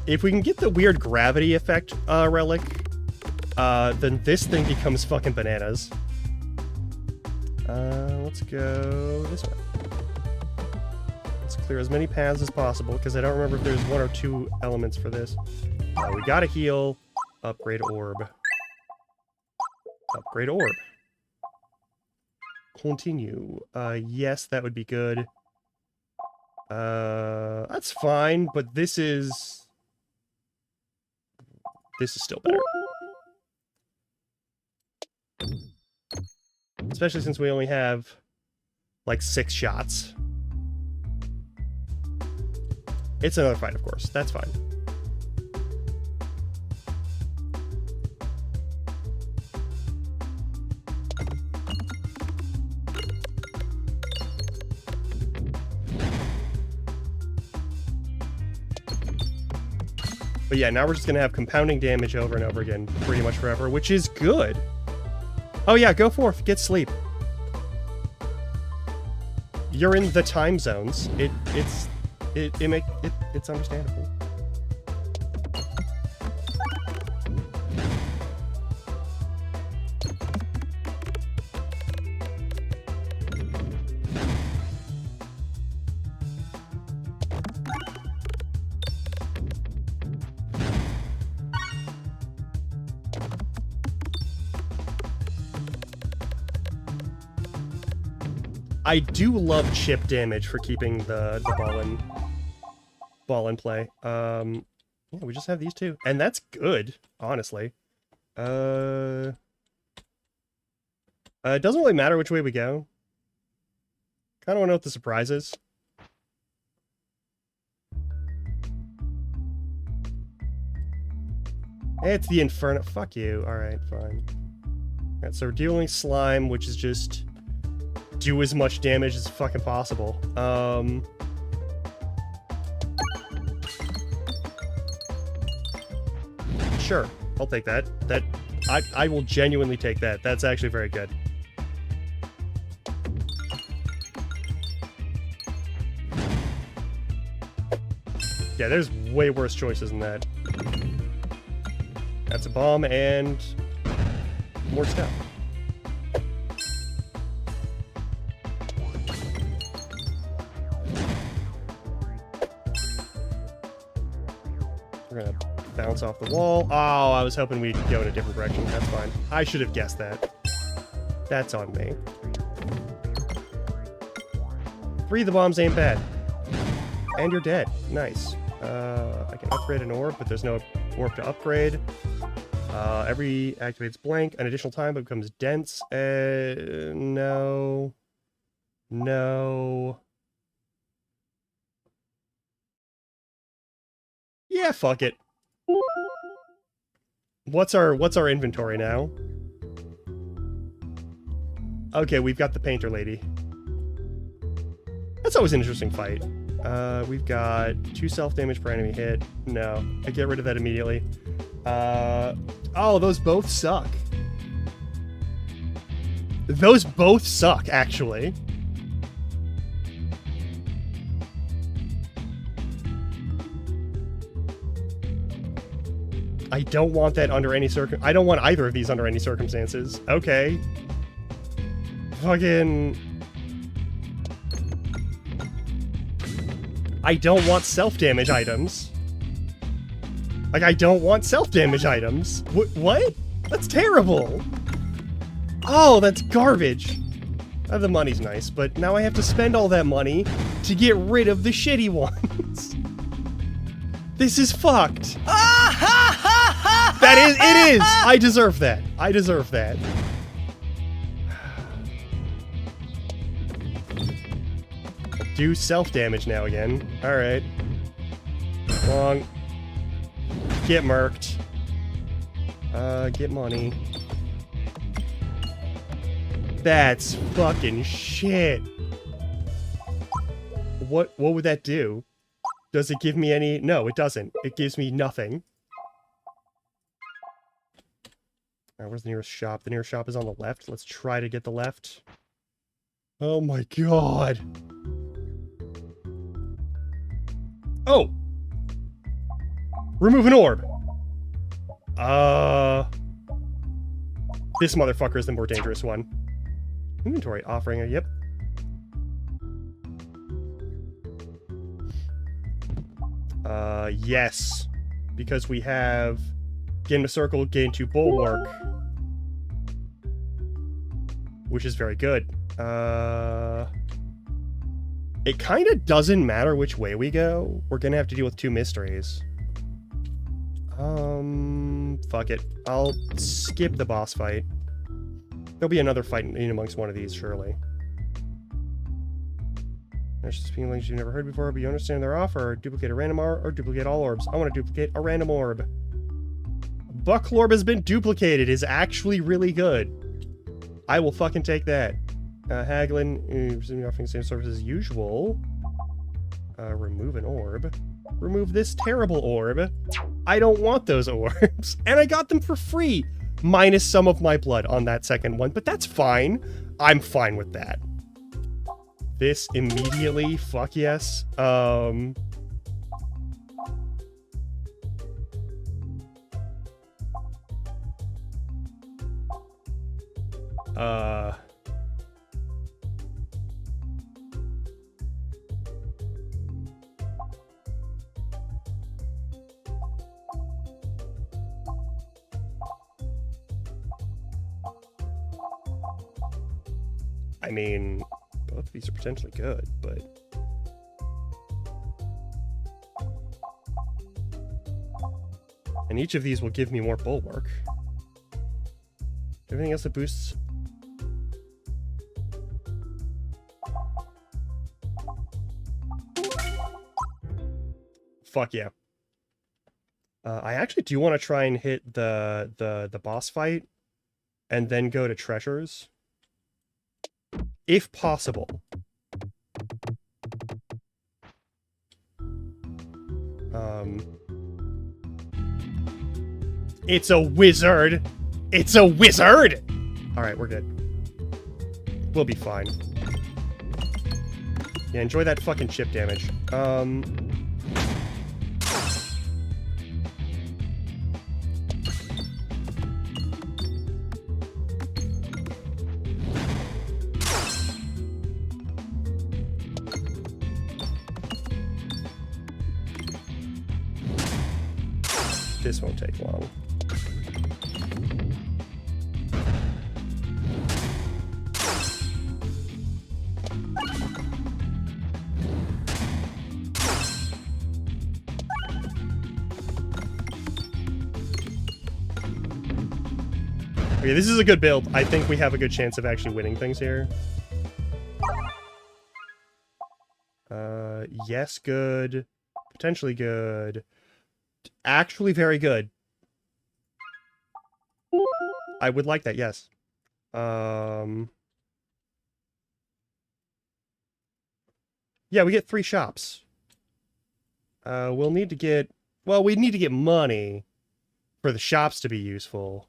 If we can get the weird gravity effect relic, then this thing becomes fucking bananas. Let's go this way. Let's clear as many paths as possible, because I don't remember if there's 1 or 2 elements for this. We gotta heal. Upgrade orb. Upgrade orb. Continue. Yes, that would be good. That's fine, but this is still better. Especially since we only have, like, 6 shots. It's another fight, of course. That's fine. But yeah, now we're just gonna have compounding damage over and over again, pretty much forever, which is good. Oh yeah, go forth, get sleep. You're in the time zones. It's understandable. I do love chip damage for keeping the ball in play. Yeah, we just have these two. And that's good, honestly. It doesn't really matter which way we go. Kinda wanna know what the surprise is. It's the Inferno. Fuck you. Alright, fine. Alright, so we're dealing slime, which is just do as much damage as fucking possible. Sure, I'll take that. I will genuinely take that. That's actually very good. Yeah, there's way worse choices than that. That's a bomb and more stuff. We're gonna bounce off the wall. Oh, I was hoping we'd go in a different direction. That's fine. I should have guessed that. That's on me. 3 of the bombs ain't bad. And you're dead. Nice. I can upgrade an orb, but there's no orb to upgrade. Every activates blank. An additional time, but becomes dense. No. No. Yeah, fuck it. What's our inventory now? Okay, we've got the painter lady. That's always an interesting fight. We've got 2 self-damage per enemy hit. No, I get rid of that immediately. Oh, those both suck. Those both suck, actually. I don't want that under any I don't want either of these under any circumstances. Okay. Fucking... I don't want self-damage items. Like, I don't want self-damage items. What? That's terrible. Oh, that's garbage. The money's nice, but now I have to spend all that money to get rid of the shitty ones. This is fucked. It is! I deserve that. I deserve that. Do self-damage now again. Alright. Long. Get murked. Get money. That's fucking shit. What would that do? Does it give me any... No, it doesn't. It gives me nothing. Alright, where's the nearest shop? The nearest shop is on the left. Let's try to get the left. Oh my god. Oh! Remove an orb! This motherfucker is the more dangerous one. Inventory offering, yep. Yes. Because we have... Get into circle, get into bulwark. Which is very good. It kind of doesn't matter which way we go. We're gonna have to deal with 2 mysteries. Fuck it. I'll skip the boss fight. There'll be another fight in amongst one of these, surely. There's speaking language you've never heard before, but you understand their offer. Duplicate a random orb, or duplicate all orbs. I want to duplicate a random orb. Bucklorb has been duplicated is actually really good. I will fucking take that. Haglin, offering the same service as usual. Remove an orb. Remove this terrible orb. I don't want those orbs. And I got them for free, minus some of my blood on that second one, but that's fine. I'm fine with that. This immediately, fuck yes. I mean, both of these are potentially good, but... And each of these will give me more bulwark. Everything else that boosts... Fuck yeah. I actually do want to try and hit the boss fight and then go to treasures. If possible. It's a wizard! It's a wizard! Alright, we're good. We'll be fine. Yeah, enjoy that fucking chip damage. This won't take long. Okay, this is a good build. I think we have a good chance of actually winning things here. Yes, good. Potentially good. Actually very good. I would like that, yes. Yeah, we get 3 shops. We'll need to get... Well, we need to get money for the shops to be useful.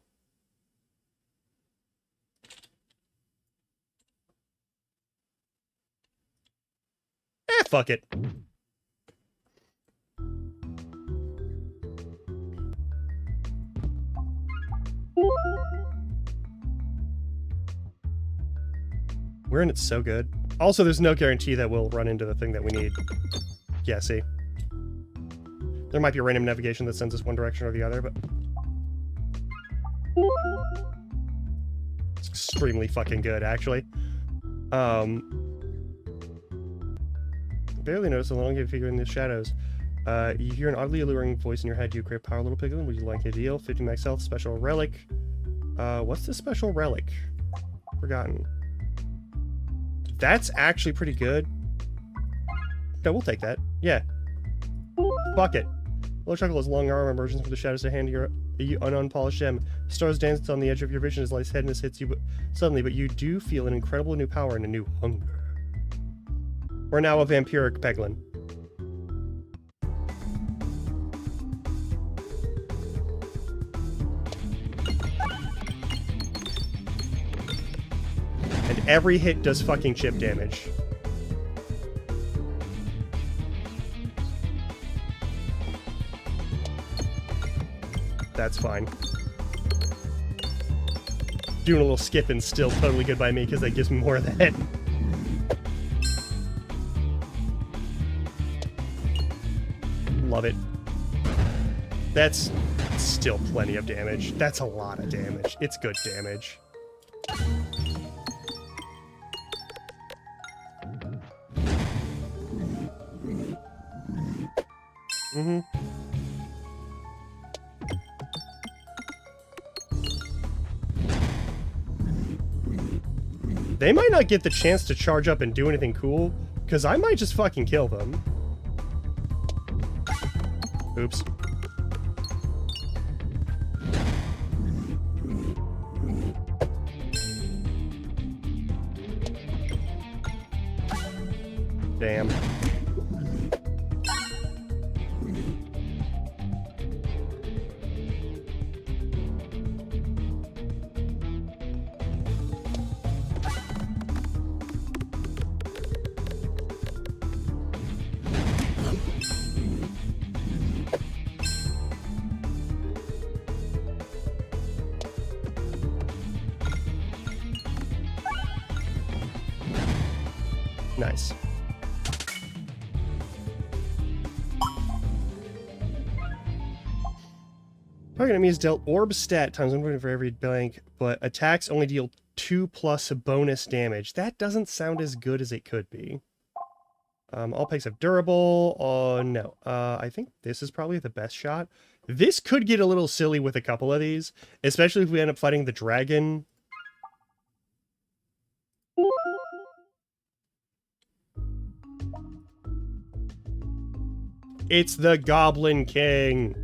Fuck it. We're in it so good. Also, there's no guarantee that we'll run into the thing that we need. Yeah, see? There might be a random navigation that sends us one direction or the other, but... It's extremely fucking good, actually. Barely notice a long figure in the shadows. You hear an oddly alluring voice in your head. You crave power, little piglin. Would you like a deal? 50 max health, special relic. What's the special relic? Forgotten. That's actually pretty good. No, we'll take that. Yeah. Fuck it. LowShuckle has long arm emergence from the shadows to hand you an unpolished gem. Stars dance on the edge of your vision as light's headiness hits you suddenly, but you do feel an incredible new power and a new hunger. We're now a vampiric peglin. And every hit does fucking chip damage. That's fine. Doing a little skipping still totally good by me because that gives me more of that. Love it. That's still plenty of damage. That's a lot of damage. It's good damage. Mm-hmm. They might not get the chance to charge up and do anything cool, because I might just fucking kill them. Oops. Damn. Nice. Target enemy is dealt orb stat times 1 for every blank, but attacks only deal 2+ bonus damage. That doesn't sound as good as it could be. All pegs have durable. Oh, no. I think this is probably the best shot. This could get a little silly with a couple of these, especially if we end up fighting the dragon. It's the Goblin King.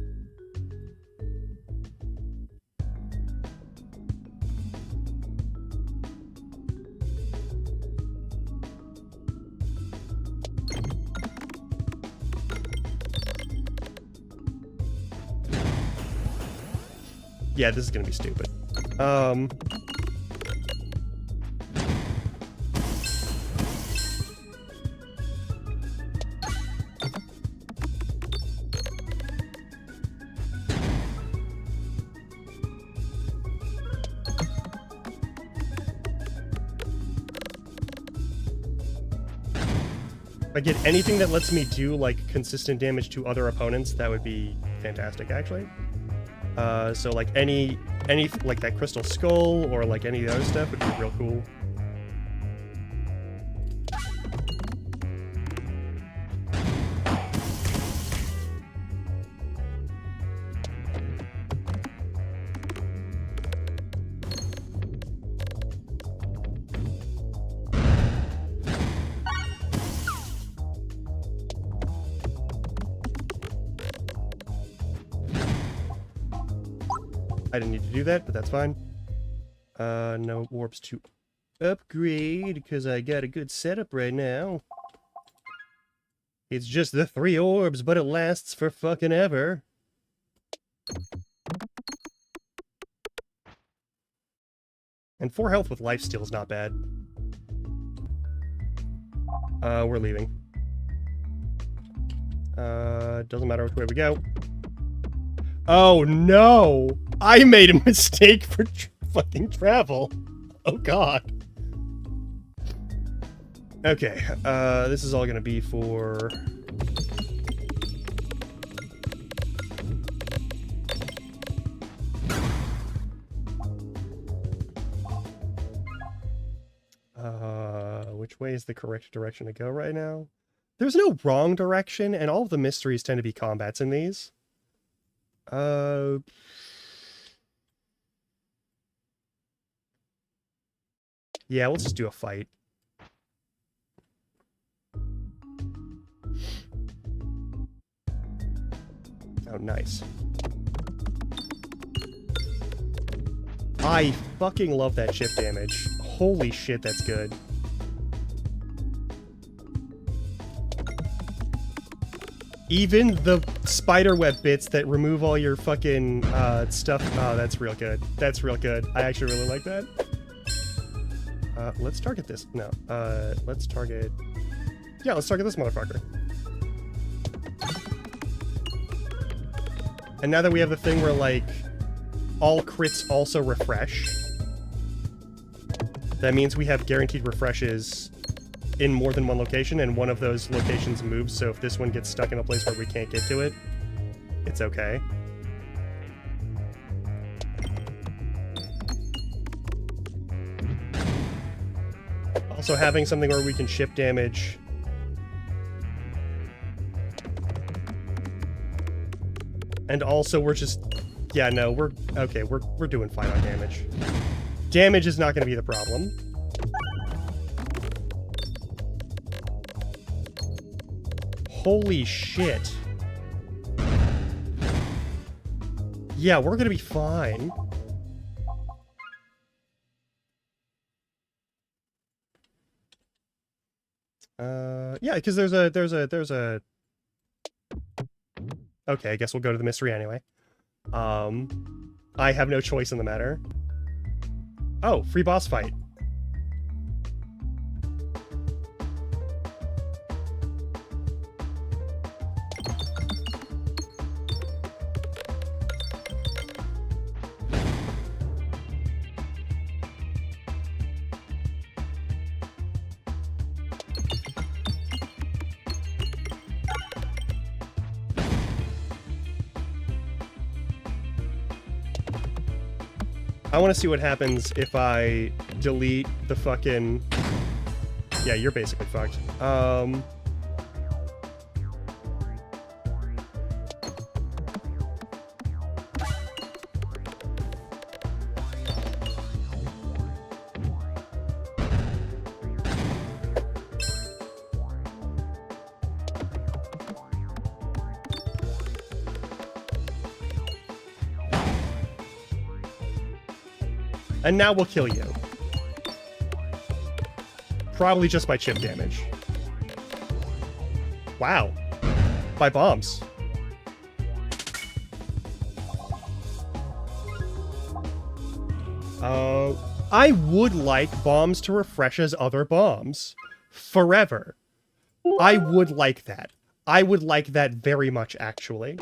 Yeah, this is gonna be stupid. If I get anything that lets me do, like, consistent damage to other opponents, that would be fantastic, actually. So, like, any, like, that Crystal Skull, or, like, any of the other stuff would be real cool. I didn't need to do that, but that's fine. No warps to upgrade, because I got a good setup right now. It's just the 3 orbs, but it lasts for fucking ever. And 4 health with lifesteal is not bad. We're leaving. Doesn't matter which way we go. Oh no! I made a mistake for fucking travel. Oh god. Okay, this is all gonna be for... which way is the correct direction to go right now? There's no wrong direction, and all of the mysteries tend to be combats in these. Yeah, let's just do a fight. Oh, nice. I fucking love that chip damage. Holy shit, that's good. Even the spiderweb bits that remove all your fucking stuff. Oh, that's real good. That's real good. I actually really like that. Let's target this. No. Let's target... Yeah, let's target this motherfucker. And now that we have the thing where, like, all crits also refresh, that means we have guaranteed refreshes in more than one location, and one of those locations moves, so if this one gets stuck in a place where we can't get to it, it's okay. Also, having something where we can ship damage... And also, we're just... Yeah, no, we're... Okay, we're doing fine on damage. Damage is not going to be the problem. Holy shit. Yeah, we're gonna be fine. Yeah, because there's a... Okay, I guess we'll go to the mystery anyway. I have no choice in the matter. Oh, free boss fight. I want to see what happens if I delete the fucking... Yeah, you're basically fucked. And now we'll kill you. Probably just by chip damage. Wow. By bombs. I would like bombs to refresh as other bombs. Forever. I would like that. I would like that very much, actually.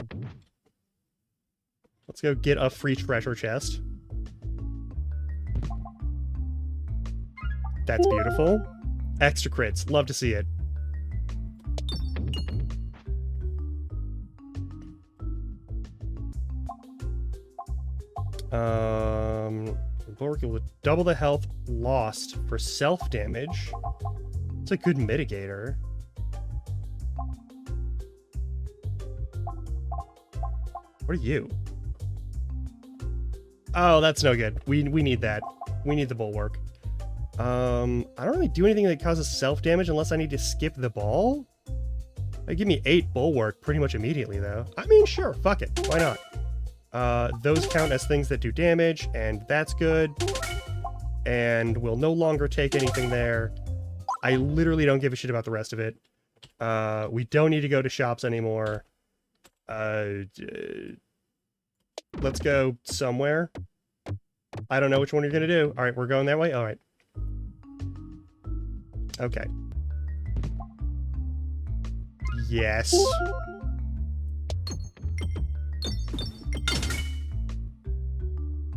Let's go get a free treasure chest. That's beautiful. Extra crits. Love to see it. Bulwark will double the health lost for self-damage. It's a good mitigator. What are you? Oh, that's no good. We need that. We need the bulwark. I don't really do anything that causes self-damage unless I need to skip the ball. They give me 8 bulwark pretty much immediately, though. I mean, sure, fuck it. Why not? Those count as things that do damage, and that's good. And we'll no longer take anything there. I literally don't give a shit about the rest of it. We don't need to go to shops anymore. Let's go somewhere. I don't know which one you're gonna do. Alright, we're going that way? Alright. Okay. Yes.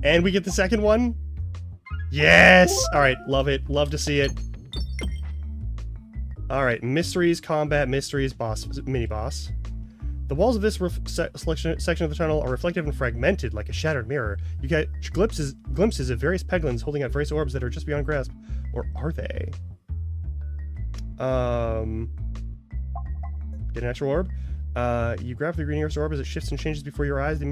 And we get the second one? Yes! Alright, love it. Love to see it. Alright, mysteries, combat, mysteries, boss, mini-boss. The walls of this section of the tunnel are reflective and fragmented like a shattered mirror. You get glimpses of various peglins holding out various orbs that are just beyond grasp. Or are they? Get an extra orb. You grab the green nearest orb as it shifts and changes before your eyes. The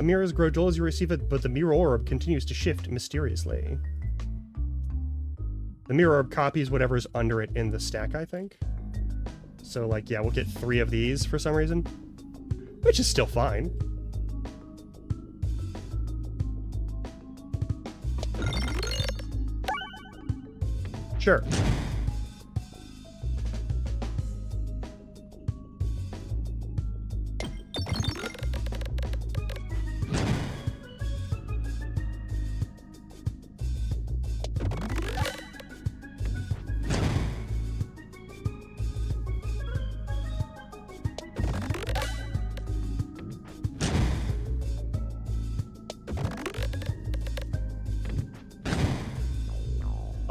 mirrors grow dull as you receive it, but the mirror orb continues to shift mysteriously. The mirror orb copies whatever's under it in the stack, I think. So, like, yeah, we'll get 3 of these for some reason. Which is still fine. Sure.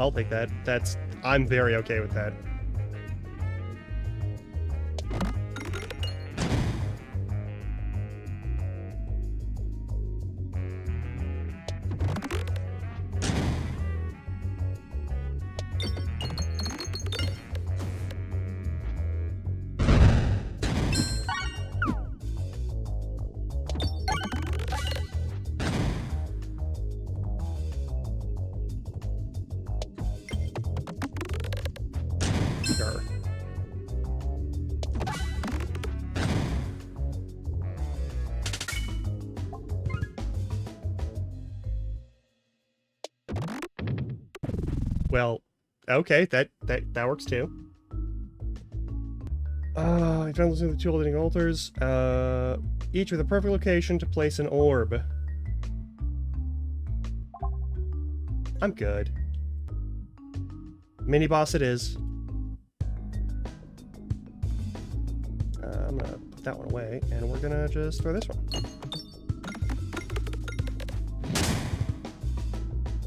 I'll take that. I'm very okay with that. Well, okay, that works too. I found the 2 holding altars, each with a perfect location to place an orb. I'm good. Mini boss it is. I'm gonna put that one away, and we're gonna just throw this one.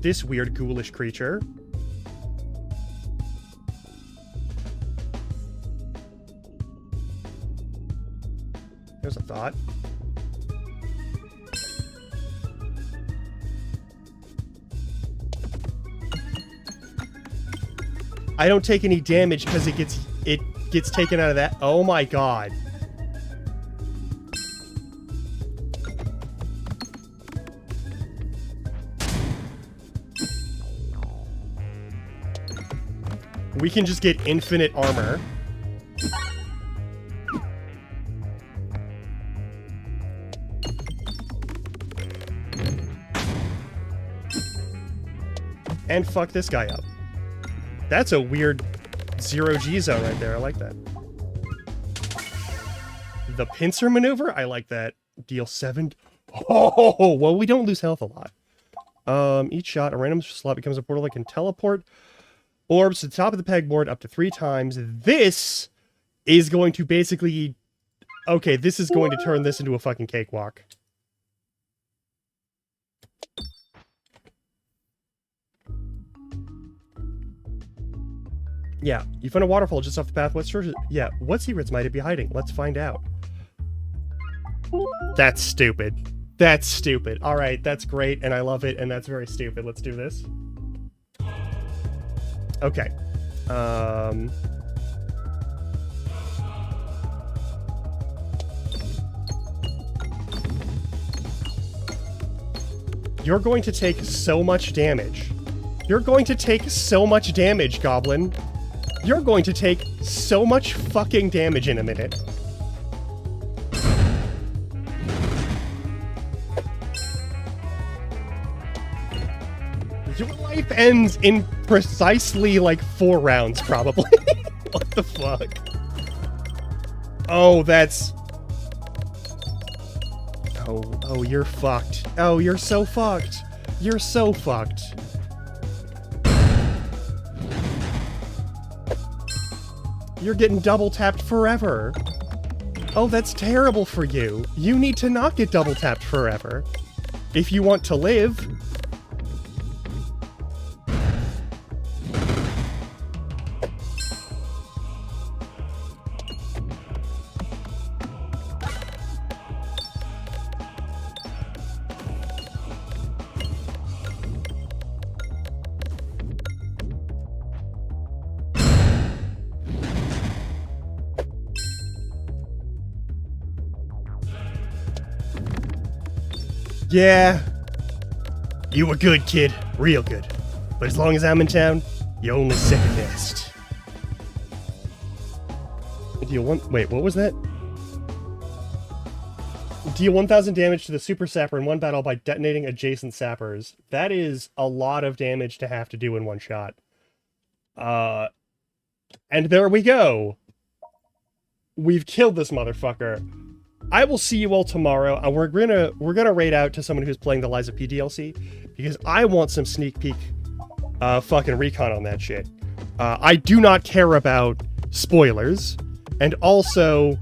This weird ghoulish creature. There's a thought. I don't take any damage because it gets taken out of that. Oh my god. We can just get infinite armor. And fuck this guy up. That's a weird 0G zone right there. I like that. The pincer maneuver? I like that. Deal 7. Oh, well, we don't lose health a lot. Each shot, a random slot becomes a portal that can teleport orbs to the top of the pegboard up to 3 times. This is going to basically... Okay, this is going to turn this into a fucking cakewalk. Yeah, you found a waterfall just off the path. What secrets? Yeah, what secrets might it be hiding? Let's find out. That's stupid. That's stupid. All right, that's great, and I love it, and that's very stupid. Let's do this. Okay. You're going to take so much damage. You're going to take so much damage, Goblin. You're going to take so much fucking damage in a minute. Your life ends in precisely, like, 4 rounds, probably. What the fuck? Oh, that's... Oh, you're fucked. Oh, you're so fucked. You're so fucked. You're getting double tapped forever. Oh, that's terrible for you. You need to not get double tapped forever. If you want to live. Yeah. You were good, kid. Real good. But as long as I'm in town, you're only second best. Deal 1... Wait, what was that? Deal 1,000 damage to the Super Sapper in one battle by detonating adjacent sappers. That is a lot of damage to have to do in one shot. And there we go. We've killed this motherfucker. I will see you all tomorrow, and we're gonna raid out to someone who's playing the Lies of P DLC, because I want some sneak peek fucking recon on that shit. I do not care about spoilers, and also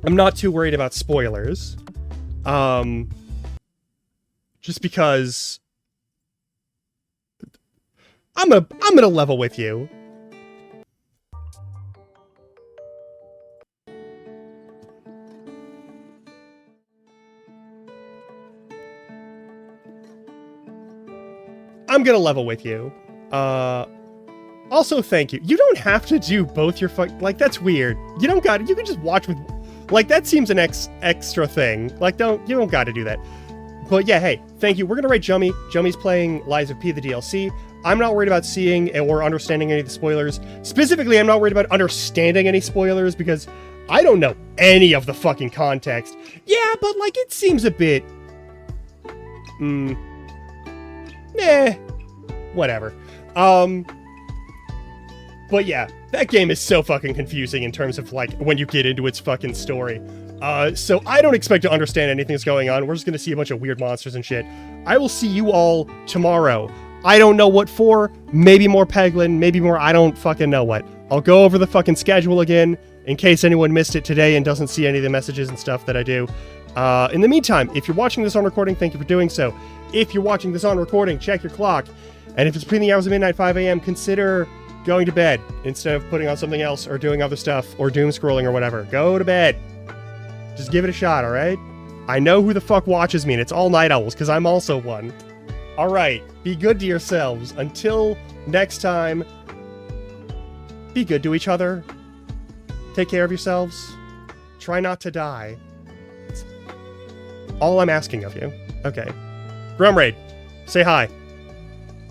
I'm not too worried about spoilers. Just because I'm gonna level with you. I'm gonna level with you. Also, thank you. You don't have to do both your like, that's weird. You don't got it. You can just watch with, like, that seems an extra thing. Like, you don't gotta do that. But yeah, hey, thank you. We're gonna rate Jummy. Jummy's playing Lies of P, the DLC. I'm not worried about seeing or understanding any of the spoilers. Specifically, I'm not worried about understanding any spoilers because I don't know any of the fucking context. Yeah, but, like, it seems a bit... whatever. But yeah, that game is so fucking confusing in terms of, like, when you get into its fucking story. So I don't expect to understand anything that's going on. We're just gonna see a bunch of weird monsters and shit. I will see you all tomorrow. I don't know what for. Maybe more Peglin, maybe more, I don't fucking know what. I'll go over the fucking schedule again, in case anyone missed it today and doesn't see any of the messages and stuff that I do. In the meantime, if you're watching this on recording, thank you for doing so. If you're watching this on recording, check your clock. And if it's between the hours of midnight, 5 a.m., consider going to bed instead of putting on something else or doing other stuff or doom scrolling or whatever. Go to bed. Just give it a shot, alright? I know who the fuck watches me, and it's all night owls, because I'm also one. Alright, be good to yourselves. Until next time, Be good to each other. Take care of yourselves. Try not to die. It's all I'm asking of you. Okay. Grumraid, say hi.